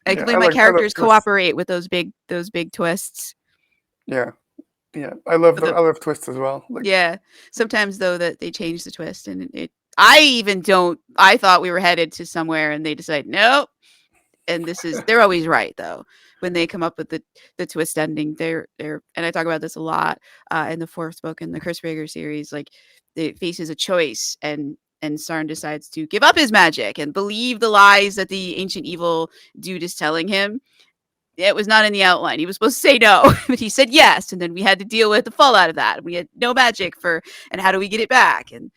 S1: I
S2: yeah,
S1: completely my
S2: I love
S1: characters
S2: twists.
S1: cooperate with those big twists.
S2: Yeah, yeah,
S1: The
S2: I love twists as well. Like,
S1: Yeah. Sometimes though that they change the twist and I even don't I thought we were headed to somewhere and they decide nope. And they're always right though. When they come up with the twist ending, they're and I talk about this a lot in the fourth book in the Chris Rager series, like it faces a choice and Sarn decides to give up his magic and believe the lies that the ancient evil dude is telling him. It was not in the outline. He was supposed to say no, but he said yes, and then we had to deal with the fallout of that. We had no magic and how do we get it back? And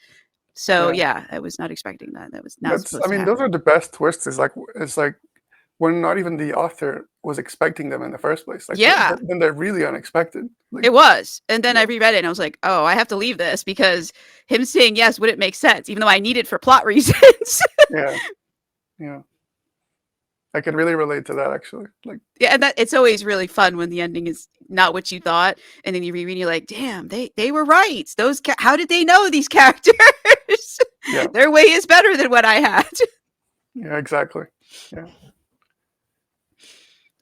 S1: so,
S2: yeah,
S1: yeah, I was not expecting that. That was not
S2: that's
S1: supposed
S2: I
S1: to
S2: mean those
S1: happen.
S2: are the best twists. Is like it's like when not even the author was expecting them in the first place. Like
S1: Yeah,
S2: then they're really unexpected. Like
S1: it was. And then I
S2: yeah,
S1: reread it and I was like, oh, I have to leave this because him saying yes wouldn't make sense, even though I need it for plot reasons.
S2: yeah, yeah. I can really relate to that actually. Like
S1: Yeah, and that it's always really fun when the ending is not what you thought, and then you reread, and you're like, "Damn, they were right. How did they know these characters?
S2: yeah,
S1: Their way is better than what I had."
S2: yeah, exactly. Yeah.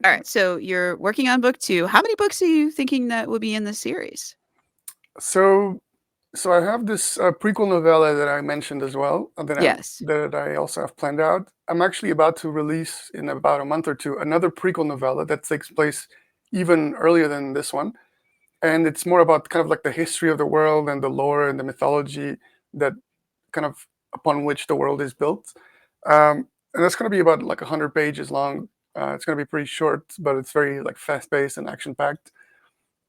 S1: All right, so you're working on book 2. How many books are you thinking that will be in this series?
S2: So so I have this prequel novella that I mentioned as well,
S1: Yes.
S2: that I also have planned out. I'm actually about to release in about a month or two another prequel novella that takes place even earlier than this one, and it's more about kind of like the history of the world and the lore and the mythology that kind of upon which the world is built. And that's going to be about like 100 pages long. It's going to be pretty short, but it's very like fast paced and action packed.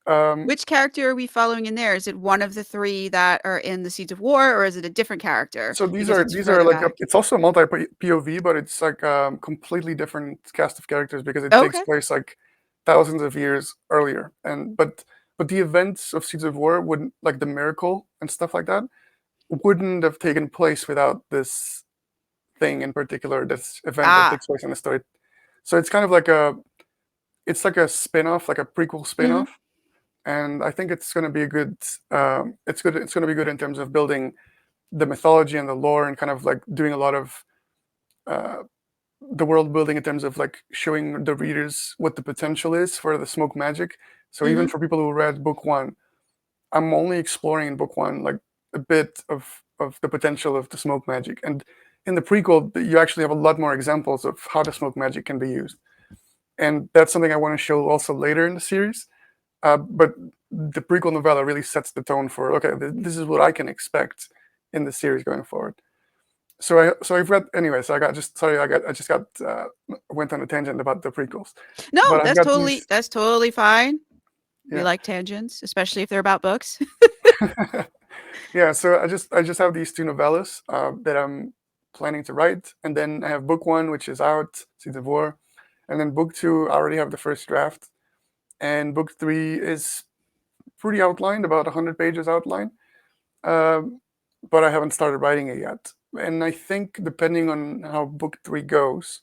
S2: Um,
S1: Which character are we following in there? Is it one of the 3 that are in the Seeds of War, or is it a different character
S2: so
S1: because it's
S2: these are
S1: further
S2: like
S1: back?
S2: it's also a multi POV, but it's like completely different cast of characters because it takes
S1: Okay.
S2: place like thousands of years earlier. And but the events of Seeds of War wouldn't like the miracle and stuff like that wouldn't have taken place without this thing in particular, this event that
S1: Ah.
S2: takes place in the story. So it's kind of like a spin-off, like a prequel
S1: Mhm.
S2: spin-off. And I think it's going to be a good. It's going to be good in terms of building the mythology and the lore, and kind of like doing a lot of the world building in terms of like showing the readers what the potential is for the smoke magic. So even
S1: Hmm.
S2: for people who read book one, I'm only exploring in book one like a bit of the potential of the smoke magic. And in the prequel, you actually have a lot more examples of how the smoke magic can be used. And that's something I want to show also later in the series. But the prequel novella really sets the tone for okay, this is what I can expect in the series going forward. So I've read anyway. So I got just sorry I just got went on a tangent about the prequels,
S1: No,
S2: but I've got these.
S1: that's totally fine. We
S2: Yeah.
S1: like tangents, especially if they're about books.
S2: Yeah, so I just have these two novellas that I'm planning to write, and then I have book one, which is out, Seeds of War, and then book two, I already have the first draft, and book three is pretty outlined, about 100 pages outline, um, but I haven't started writing it yet. And I think depending on how book three goes,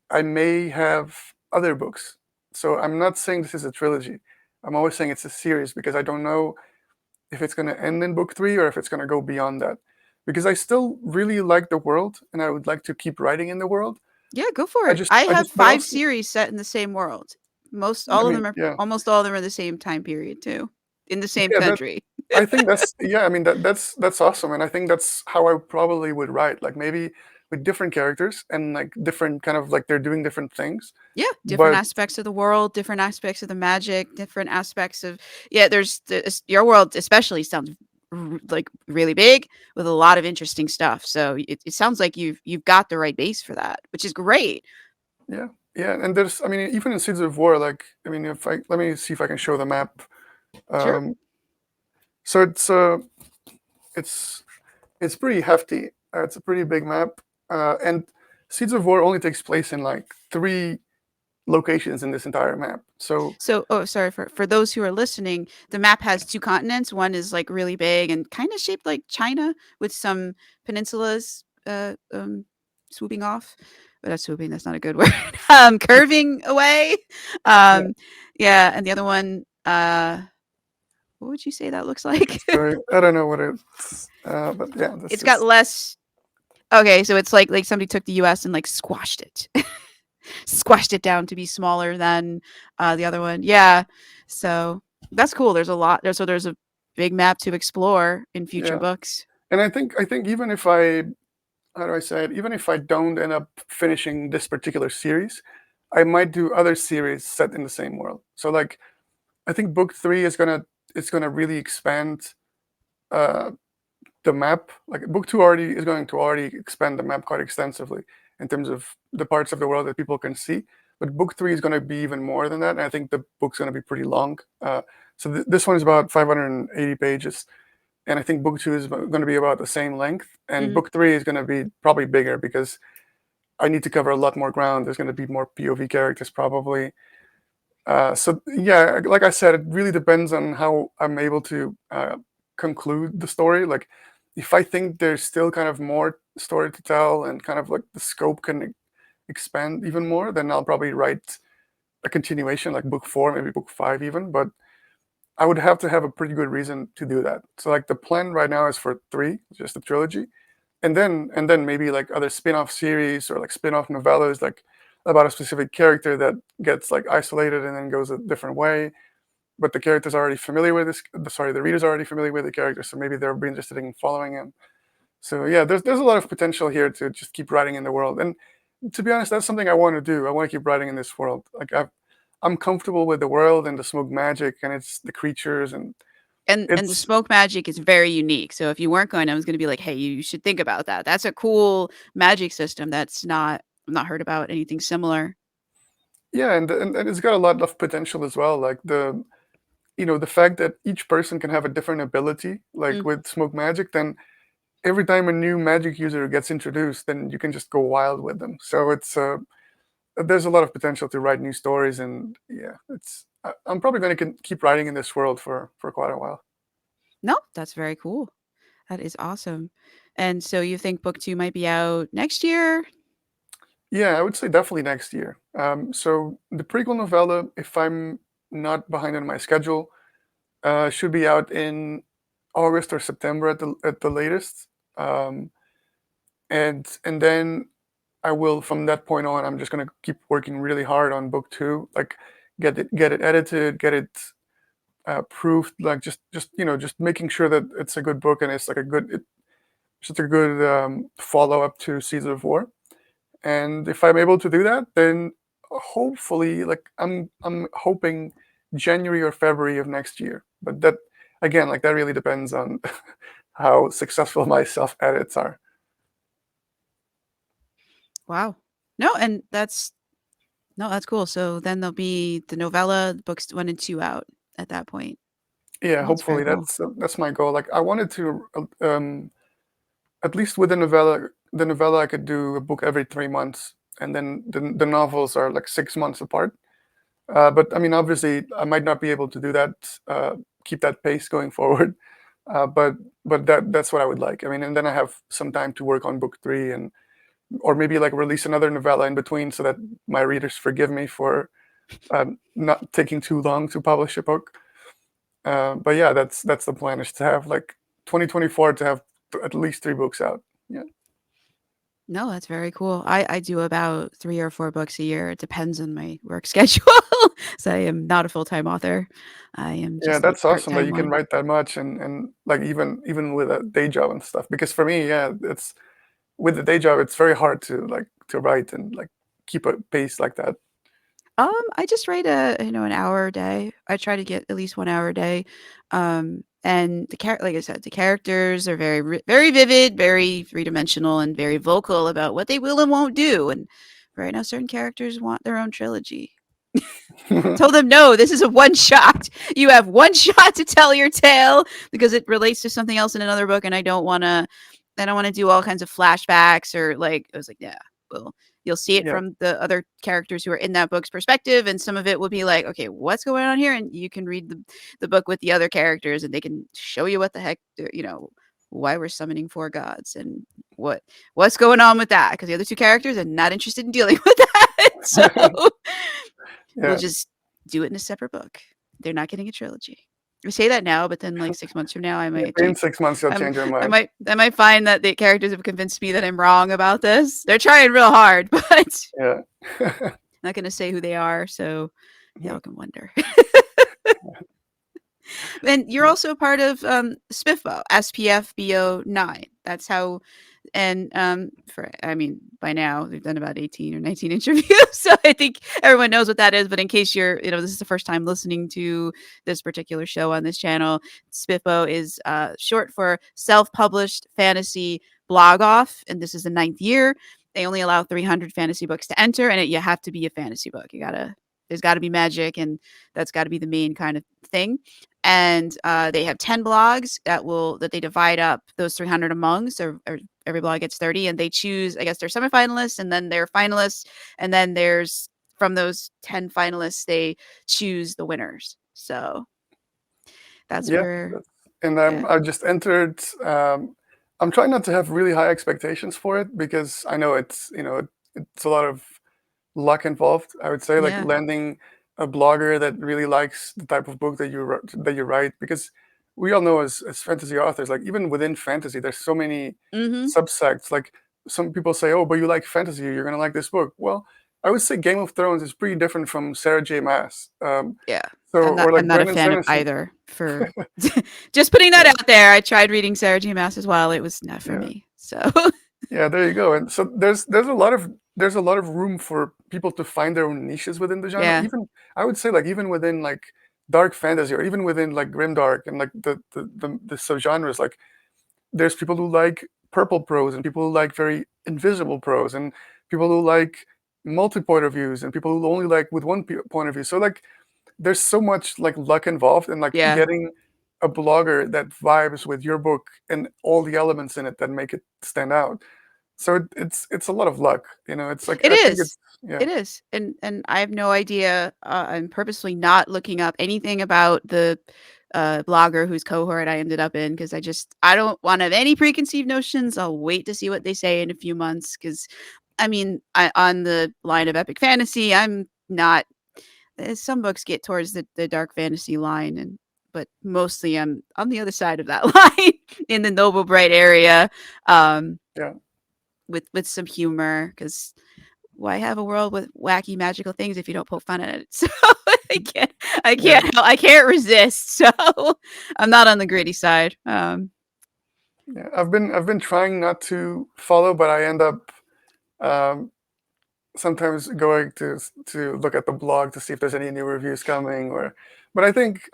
S2: I may have other books. So I'm not saying this is a trilogy. I'm always saying it's a series because I don't know if it's going to end in book three or if it's going to go beyond that. Because I still really like the world and I would like to keep writing in the world.
S1: Yeah, go for it. I
S2: I
S1: have
S2: just, but
S1: 5
S2: also,
S1: series set in the same world.
S2: I mean, yeah,
S1: Almost all of them are the same time period too, in the same
S2: yeah,
S1: country.
S2: I think that's, yeah, I mean, that's awesome. And I think that's how I probably would write, like maybe with different characters and like different kind of like they're doing different things.
S1: Yeah, different
S2: But
S1: aspects of the world, different aspects of the magic, different aspects of yeah, your world especially sounds like really big with a lot of interesting stuff. So it sounds like you've got the right base for that, which is great.
S2: yeah, yeah. And there's, I mean, even in Seeds of War, like, I mean, if I, let me see if I can show the map.
S1: Sure.
S2: Um, so it's it's pretty hefty. It's a pretty big map, and Seeds of War only takes place in like three locations in this entire map. So
S1: So, oh, sorry for those who are listening. The map has two continents. One is like really big and kind of shaped like China with some peninsulas swooping off. But that's swooping. That's not a good word. Curving away.
S2: yeah,
S1: Um, yeah, and the other one. What would you say that looks like?
S2: sorry, I don't know what it's, but yeah, this
S1: It's got
S2: is
S1: less. Okay, so it's like somebody took the U.S. and like squashed it, squashed it down to be smaller than the other one. Yeah, so that's cool. There's a lot. There's a big map to explore in future
S2: yeah.
S1: books.
S2: And I think even if I, how do I say it? Even if I don't end up finishing this particular series, I might do other series set in the same world. So like I think book three is gonna, it's gonna really expand uh, the map. Like book two already is going to already expand the map quite extensively in terms of the parts of the world that people can see. But book three is going to be even more than that, and I think the book's going to be pretty long. So this one is about 580 pages, and I think book two is going to be about the same length, and
S1: Mm,
S2: book three is going to be probably bigger because I need to cover a lot more ground. There's going to be more POV characters probably. So yeah, like I said, it really depends on how I'm able to conclude the story. Like, if I think there's still kind of more story to tell and kind of like the scope can expand even more, then I'll probably write a continuation, like book four, maybe book five even. But I would have to have a pretty good reason to do that. So like the plan right now is for three, just a trilogy, and then maybe like other spin-off series or like spin-off novellas, like about a specific character that gets like isolated and then goes a different way. But the character's already familiar with this. Sorry, the reader's already familiar with the character, so maybe they'll be interested in following him. So yeah, there's a lot of potential here to just keep writing in the world. And to be honest, that's something I want to do. I want to keep writing in this world. Like I'm comfortable with the world and the smoke magic and it's the creatures and
S1: and the
S2: it's
S1: smoke magic is very unique. So if you weren't going, I was going to be like, hey, you should think about that. That's a cool magic system. That's not I've not heard about anything similar.
S2: yeah, and it's got a lot of potential as well. Like the fact that each person can have a different ability, like
S1: Mm.
S2: with smoke magic, then every time a new magic user gets introduced, then you can just go wild with them. So it's there's a lot of potential to write new stories, and yeah, I'm probably going to keep writing in this world for quite a while.
S1: No, that's very cool. That is awesome. And so you think book 2 might be out next year?
S2: Yeah, I would say definitely next year. So the prequel novella, if I'm not behind on my schedule, should be out in August or September at the latest. Um, and then I will from that point on. I'm just gonna keep working really hard on book two, like get it edited, get it proofed, like just making sure that it's a good book and it's like just a good follow up to Seeds of War. And if I'm able to do that, then hopefully, like I'm hoping January or February of next year. But that again, like that really depends on how successful my self edits are.
S1: Wow. No, and that's no, that's cool. So then there'll be the novella, books 1 and 2 out at that point.
S2: Yeah,
S1: Well, that's very
S2: hopefully
S1: cool.
S2: that's my goal. Like I wanted to at least with the novella I could do a book every 3 months, and then the novels are like 6 months apart. But I mean, obviously, I might not be able to do that, keep that pace going forward. But that's what I would like. I mean, and then I have some time to work on book three, and or maybe like release another novella in between, so that my readers forgive me for not taking too long to publish a book. But yeah, that's the plan, is to have like 2024 to have at least three books out. Yeah.
S1: No, that's very cool. I do about 3 or 4 books a year. It depends on my work schedule. So I am not a full-time author. I am
S2: Yeah,
S1: just a
S2: that's awesome that
S1: part-time
S2: you can
S1: one.
S2: write that much, and like even with a day job and stuff. Because for me, yeah, it's with the day job, it's very hard to write and like keep a pace like that.
S1: I just write an hour a day. I try to get at least 1 hour a day. And like I said, the characters are very vivid, very three-dimensional, and very vocal about what they will and won't do. And right now, certain characters want their own trilogy. Told them, no, this is a one shot. You have one shot to tell your tale because it relates to something else in another book, and I don't want to do all kinds of flashbacks or like I was like, yeah, well, you'll see it
S2: Yeah.
S1: from the other characters who are in that book's perspective, and some of it will be like, okay, what's going on here? And you can read the book with the other characters, and they can show you what the heck, why we're summoning four gods and what's going on with that because the other two characters are not interested in dealing with that. So we'll
S2: Yeah.
S1: just do it in a separate book. They're not getting a trilogy. I say that now, but then like 6 months from now, I
S2: Yeah.
S1: might
S2: In
S1: change.
S2: 6 months, you'll
S1: I'm,
S2: change your
S1: I
S2: mind.
S1: might, I might find that the characters have convinced me that I'm wrong about this. They're trying real hard, but I'm
S2: Yeah.
S1: not going to say who they are, so
S2: Yeah.
S1: y'all can wonder. And you're also a part of SPIFBO, SPFBO9. That's how. And by now we've done about 18 or 19 interviews, so I think everyone knows what that is. But in case this is the first time listening to this particular show on this channel, SPIFBO is short for self-published fantasy blog off, and this is the 9th year. They only allow 300 fantasy books to enter, and you have to be a fantasy book. There's got to be magic, and that's got to be the main kind of thing. And they have 10 blogs that they divide up those 300 among. So every blog gets 30, and they choose, I guess, their semifinalists, and then their finalists, and then there's from those 10 finalists they choose the winners. So that's
S2: Yeah.
S1: where,
S2: And
S1: yeah,
S2: I just entered. I'm trying not to have really high expectations for it, because I know it's a lot of luck involved. I would say, like,
S1: yeah,
S2: landing a blogger that really likes the type of book that you write, because we all know, as fantasy authors, like even within fantasy, there's so many
S1: mm-hmm,
S2: subsects. Like some people say, "Oh, but you like fantasy, you're gonna like this book." Well, I would say Game of Thrones is pretty different from Sarah J. Maas.
S1: yeah.
S2: So,
S1: I'm not
S2: or like
S1: I'm not a
S2: Brandon
S1: fan of
S2: Sanderson.
S1: either. For just putting that
S2: Yeah,
S1: out there, I tried reading Sarah J. Maas as well. It was not for
S2: yeah.
S1: me. So
S2: Yeah, there you go. And so there's a lot of room for people to find their own niches within the genre.
S1: yeah,
S2: Even I would say, like, even within like dark fantasy, or even within like grimdark and like the subgenres, like there's people who like purple prose, and people who like very invisible prose, and people who like multi-point of views, and people who only like with one point of view. So like there's so much like luck involved in like
S1: yeah.
S2: getting a blogger that vibes with your book and all the elements in it that make it stand out. So it's a lot of luck. It's like,
S1: It
S2: I think it's,
S1: is.
S2: yeah.
S1: It is. And I have no idea. I'm purposely not looking up anything about the blogger whose cohort I ended up in because I don't want to have any preconceived notions. I'll wait to see what they say in a few months because on the line of epic fantasy, I'm not. Some books get towards the dark fantasy line, but mostly I'm on the other side of that line in the noble bright area. Um,
S2: Yeah.
S1: with some humor, because why have a world with wacky magical things if you don't poke fun at it? So I can't,
S2: Yeah,
S1: I can't resist. So I'm not on the gritty side.
S2: yeah. I've been trying not to follow, but I end up um, sometimes going to look at the blog to see if there's any new reviews coming. Or but I think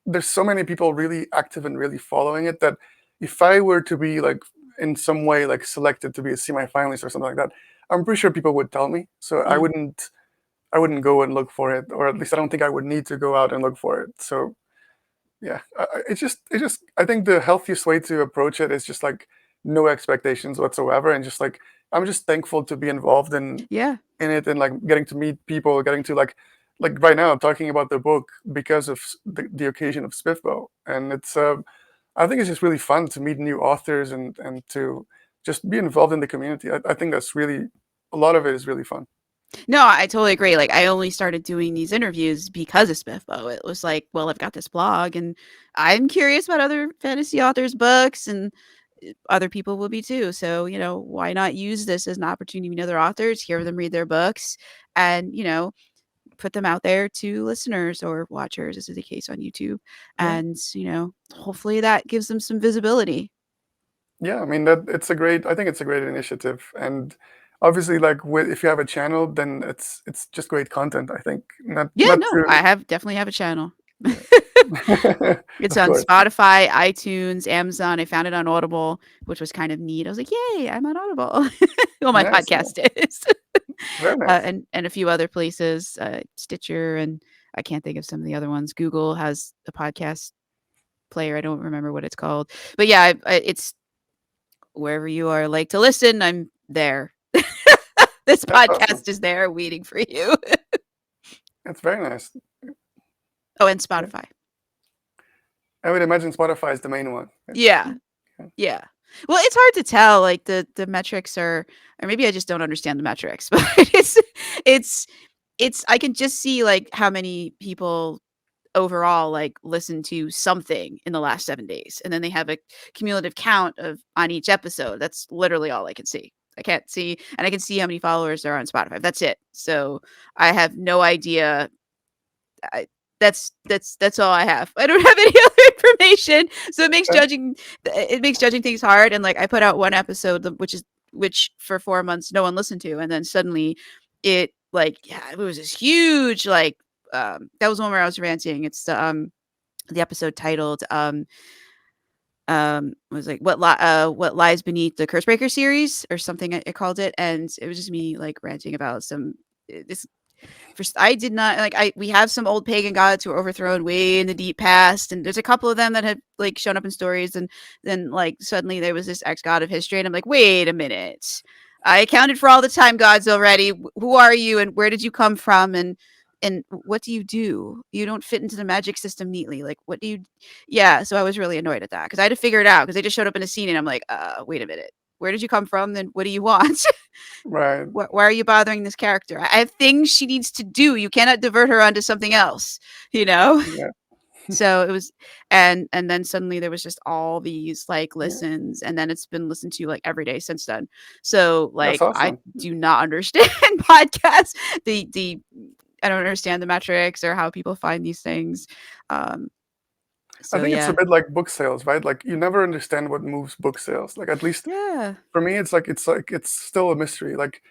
S2: there's so many people really active and really following it that if I were to be like in some way like selected to be a semi-finalist or something like that, I'm pretty sure people would tell me. So I
S1: Mm.
S2: wouldn't go and look for it, or at least I don't think I would need to go out and look for it. So yeah, it's just I think the healthiest way to approach it is just like no expectations whatsoever, and just like I'm just thankful to be involved
S1: Yeah.
S2: in it, and like getting to meet people, getting to like right now talking about the book because of the occasion of Spiffbo, and it's I think it's just really fun to meet new authors and to just be involved in the community. I think that's really a lot of it is really fun.
S1: No, I totally agree. Like, I only started doing these interviews because of Spiffbo. It was like, well, I've got this blog, and I'm curious about other fantasy authors' books, and other people will be too. So, why not use this as an opportunity to meet other authors, hear them read their books, and put them out there to listeners or watchers, as is the case on YouTube,
S2: Yeah.
S1: and hopefully that gives them some visibility.
S2: Yeah, I mean that I think it's a great initiative, and obviously, like if you have a channel, then it's just great content. I think
S1: Yeah,
S2: not
S1: no, I
S2: to
S1: have definitely have a channel.
S2: yeah,
S1: It's
S2: of
S1: on
S2: course.
S1: Spotify, iTunes, Amazon. I found it on Audible, which was kind of neat. I was like, "Yay, I'm on Audible." Well, my
S2: Nice, yeah,
S1: podcast is.
S2: very nice.
S1: And a few other places, Stitcher, and I can't think of some of the other ones. Google has a podcast player. I don't remember what it's called. But yeah, it's wherever you are like to listen, I'm there. This
S2: That's awesome.
S1: podcast is there waiting for you.
S2: It's very nice.
S1: Oh, and
S2: Yeah.
S1: Spotify.
S2: I would imagine Spotify is the main one.
S1: Yeah.
S2: Yeah.
S1: Yeah. Well, it's hard to tell, like, the metrics are, or maybe I just don't understand the metrics, but it's I can just see, like, how many people overall, like, listen to something in the last 7 days, and then they have a cumulative count of on each episode. That's literally all I can see. I can't see, and I can see how many followers there are on Spotify. That's it. So, I have no idea. I that's all I have. I don't have any other information, so
S2: Okay.
S1: it makes judging things hard. And like, I put out one episode, which for 4 months no one listened to, and then suddenly it, like, yeah, it was this huge, like, that was one where I was ranting. It's the episode titled was like what lies beneath the Cursebreaker series, or something, I called it, and it was just me like ranting about some this first. I did not like, we have some old pagan gods who were overthrown way in the deep past, and there's a couple of them that had like shown up in stories, and then like suddenly there was this ex god of history, and I'm like, wait a minute, I accounted for all the time gods already. Who are you, and where did you come from, and what do you do? You don't fit into the magic system neatly. Like, what do you? Yeah, so I was really annoyed at that because I had to figure it out, because they just showed up in a scene, and I'm like, wait a minute, where did you come from? Then what do you want?
S2: Right.
S1: Why are you bothering this character? I have things she needs to do. You cannot divert her onto something else, you know?
S2: Yeah.
S1: So it was, and then suddenly there was just all these like
S2: Yeah.
S1: listens, and then it's been listened to like every day since then. So
S2: That's
S1: like, I
S2: awesome.
S1: do not understand podcasts. The I don't understand the metrics or how people find these things. Um,
S2: I
S1: so
S2: think it's a
S1: yeah.
S2: bit like book sales, right? Like you never understand what moves book sales. Like at least
S1: Yeah.
S2: for me, it's still a mystery. Like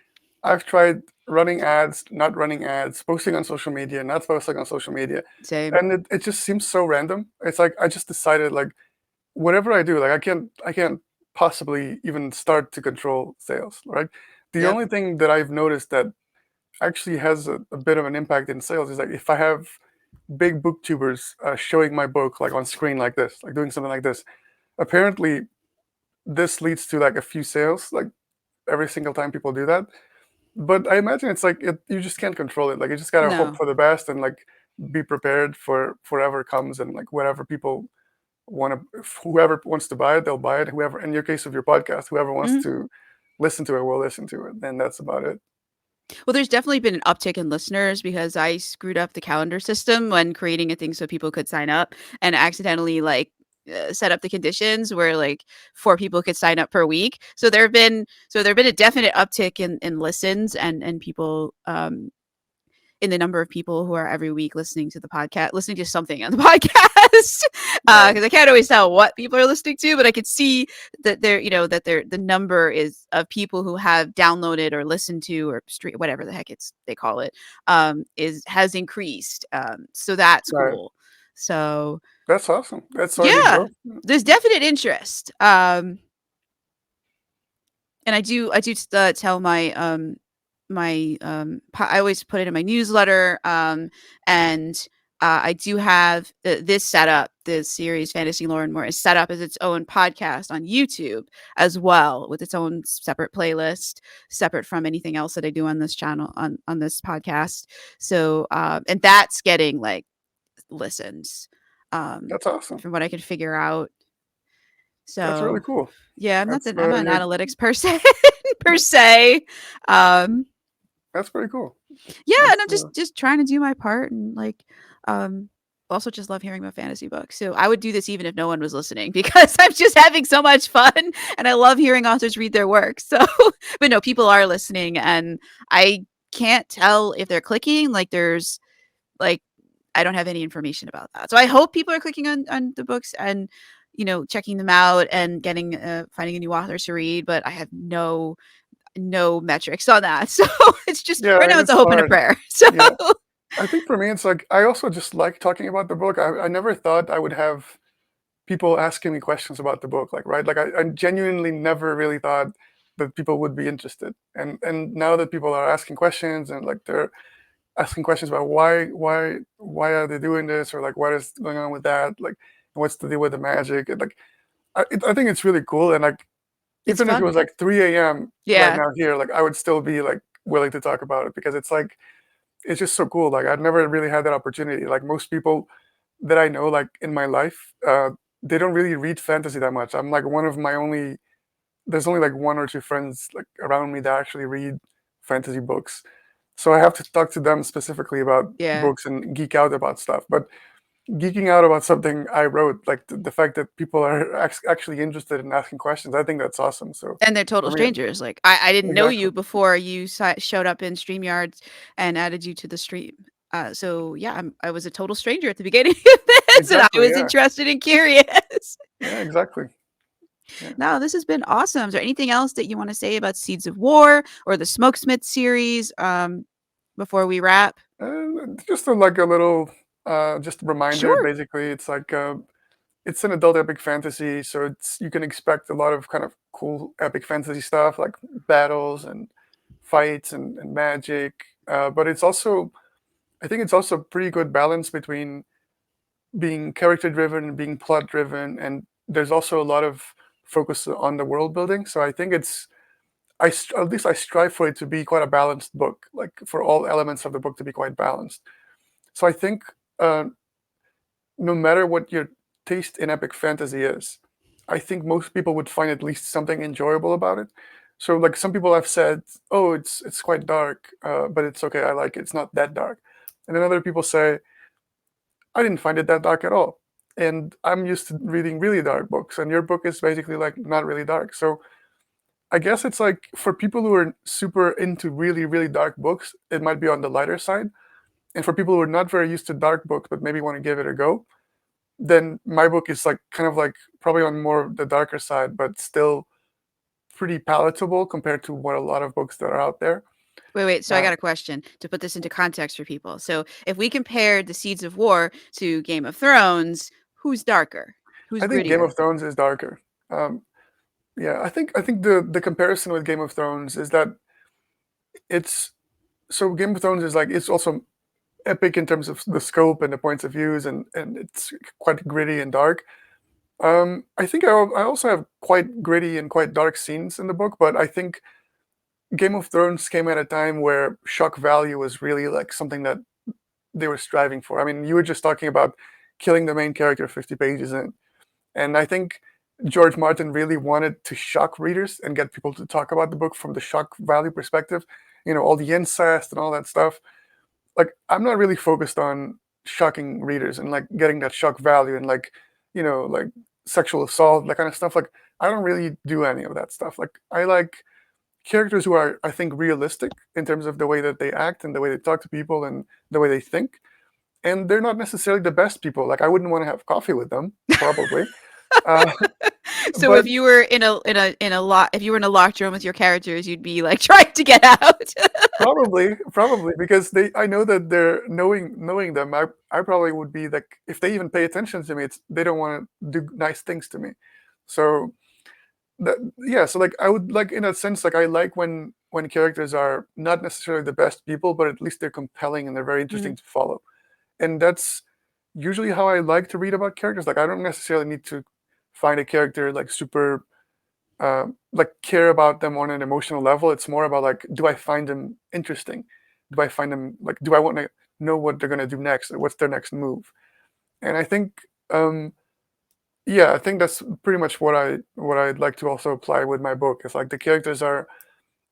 S2: I've tried running ads, not running ads, posting on social media, not posting on social media,
S1: Same.
S2: and it just seems so random. It's like I just decided like whatever I do, like I can't possibly even start to control sales, right? The
S1: Yep.
S2: only thing that I've noticed that actually has a bit of an impact in sales is like if I have big booktubers showing my book like on screen like this, like doing something like this. Apparently, this leads to like a few sales, like every single time people do that. But I imagine it's like you just can't control it. Like you just gotta hope
S1: No.
S2: for the best and like be prepared for whatever comes, and like whatever people want to, whoever wants to buy it, they'll buy it. Whoever, in your case of your podcast, whoever wants
S1: Mhm.
S2: to listen to it will listen to it. And that's about it.
S1: Well, there's definitely been an uptick in listeners because I screwed up the calendar system when creating a thing so people could sign up, and accidentally, like, set up the conditions where like 4 people could sign up per week. So there have been a definite uptick in listens and people in the number of people who are every week listening to the podcast, listening to something on the podcast.
S2: Right.
S1: Because I can't always tell what people are listening to, but I could see that the number is of people who have downloaded or listened to or stream, whatever the heck they call it, has increased. So that's
S2: Right.
S1: cool. So
S2: That's awesome. That's already
S1: yeah,
S2: growth.
S1: there's definite interest. And I do tell I always put it in my newsletter, and I do have this set up. This series, Fantasy Lore and More, is set up as its own podcast on YouTube as well, with its own separate playlist, separate from anything else that I do on this channel on this podcast. So, and that's getting like listens,
S2: That's awesome.
S1: from what I can figure out.
S2: That's really
S1: So,
S2: cool.
S1: yeah,
S2: That's
S1: I'm not an
S2: you're
S1: analytics person per se. Um,
S2: that's pretty cool.
S1: yeah, and
S2: That's
S1: I'm just trying to do my part and like um also just love hearing about fantasy books. So I would do this even if no one was listening because I'm just having so much fun and I love hearing authors read their work. So but no, people are listening and I can't tell if they're clicking. Like there's like I don't have any information about that. So I hope people are clicking on the books and checking them out and getting finding a new author to read, but I have no metrics on that. So it's just
S2: yeah,
S1: right now it's a
S2: it's
S1: hope and a
S2: hard.
S1: prayer. So
S2: Yeah. I think for me it's like I also just like talking about the book. I never thought I would have people asking me questions about the book, like right? Like I genuinely never really thought that people would be interested. And now that people are asking questions and like they're asking questions about why are they doing this or like what is going on with that, like what's the deal with the magic, and like I think it's really cool. And like
S1: it's
S2: even if it
S1: fun.
S2: was like 3 a.m. right
S1: Yeah.
S2: now here, like I would still be like willing to talk about it because it's like it's just so cool. Like I've never really had that opportunity. Like most people that I know, like in my life, they don't really read fantasy that much. I'm like one of my only. There's only like one or two friends like around me that actually read fantasy books. So I have to talk to them specifically about
S1: Yeah.
S2: books and geek out about stuff. But geeking out about something I wrote, like the fact that people are actually interested in asking questions, I think that's awesome. So
S1: And they're total
S2: for me,
S1: strangers. Like I didn't know
S2: exactly,
S1: you before you showed up in StreamYards and added you to the stream. So yeah, I was a total stranger at the beginning of this, and I
S2: exactly,
S1: was
S2: yeah,
S1: interested and curious.
S2: yeah, exactly, yeah.
S1: No, this has been awesome. Is there anything else that you want to say about Seeds of War or the Smokesmith series before we wrap?
S2: Just like a little, just reminder.
S1: Sure.
S2: Basically, it's like it's an adult epic fantasy, so it's you can expect a lot of kind of cool epic fantasy stuff like battles and fights and magic. But it's also, I think, it's also a pretty good balance between being character driven and being plot driven, and there's also a lot of focus on the world building. So I think it's at least I strive for it to be quite a balanced book, like for all elements of the book to be quite balanced. So I think uh, no matter what your taste in epic fantasy is, I think most people would find at least something enjoyable about it. So like some people have said, "Oh, it's quite dark, but it's okay. I like it. It's not that dark." And then other people say, "I didn't find it that dark at all." And I'm used to reading really dark books, and your book is basically like not really dark. So I guess it's like for people who are super into really, really dark books, it might be on the lighter side. And for people who are not very used to dark books but maybe want to give it a go, then my book is like kind of like probably on more of the darker side, but still pretty palatable compared to what a lot of books that are out there.
S1: Wait. So I
S2: Uh,
S1: got a question to put this into context for people. So if we compared the Seeds of War to Game of Thrones, who's darker? Who's
S2: I think Game
S1: grittier?
S2: of Thrones is darker. Um, yeah, I think the comparison with Game of Thrones is that it's so Game of Thrones is like it's also epic in terms of the scope and the points of views, and it's quite gritty and dark. I think I also have quite gritty and quite dark scenes in the book, but I think Game of Thrones came at a time where shock value was really like something that they were striving for. I mean, you were just talking about killing the main character 50 pages in, and I think George Martin really wanted to shock readers and get people to talk about the book from the shock value perspective. You know, all the incest and all that stuff. Like, I'm not really focused on shocking readers and like getting that shock value and like, like sexual assault, that kind of stuff. Like I don't really do any of that stuff. Like I like characters who are, I think, realistic in terms of the way that they act and the way they talk to people and the way they think. And they're not necessarily the best people. Like I wouldn't want to have coffee with them, probably. Uh,
S1: So
S2: but
S1: if you were if you were in a locked room with your characters, you'd be like trying to get out.
S2: probably because I know that they're knowing them. I probably would be like, if they even pay attention to me, it's they don't want to do nice things to me. So yeah, so like I would like, in a sense, like I like when characters are not necessarily the best people, but at least they're compelling and they're very interesting to follow. And that's usually how I like to read about characters. Like I don't necessarily need to find a character like super like care about them on an emotional level. It's more about like, do I find them interesting? Do I find them like, do I want to know what they're gonna do next? What's their next move? And I think yeah, I think that's pretty much what I'd like to also apply with my book. It's like the characters are,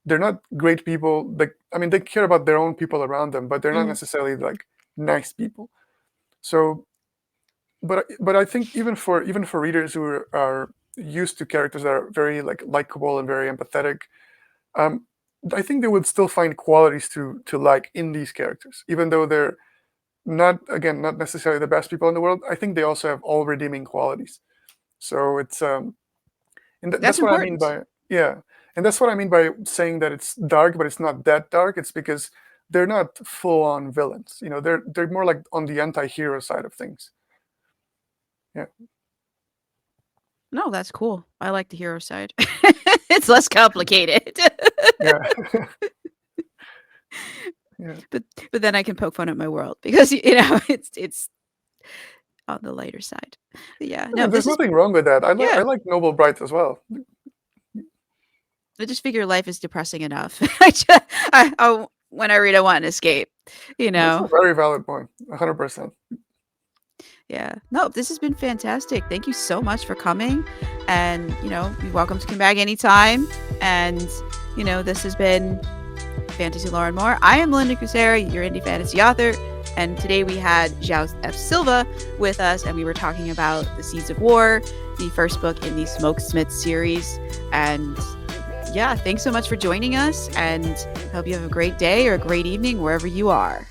S2: they're not great people. Like I mean, they care about their own people around them, but they're not
S1: Mhm.
S2: necessarily like nice people. So but I think even for readers who are used to characters that are very like likable and very empathetic, um, I think they would still find qualities to like in these characters, even though they're not necessarily the best people in the world. I think they also have all redeeming qualities. So it's and
S1: That's
S2: that's what I mean
S1: important.
S2: by, yeah, and that's what I mean by saying that it's dark, but it's not that dark. It's because they're not full on villains. You know, they're more like on the anti-hero side of things. Yeah,
S1: No, that's cool. I like the hero side. It's less complicated.
S2: yeah, yeah.
S1: but but then I can poke fun at my world because it's on the lighter side. But yeah,
S2: I
S1: no,
S2: mean, there's
S1: this is
S2: nothing wrong with that. I
S1: yeah.
S2: like Noble Bright as well.
S1: I just figure life is depressing enough. When I read, I want an escape. You
S2: That's a
S1: know.
S2: very valid point. 100%.
S1: Yeah. No, this has been fantastic. Thank you so much for coming. And, you're welcome to come back anytime. And, this has been Fantasy Lore and More. I am Melinda Kucsera, your indie fantasy author. And today we had Joao F. Silva with us, and we were talking about The Seeds of War, the first book in the Smokesmiths series. And yeah, thanks so much for joining us, and hope you have a great day or a great evening wherever you are.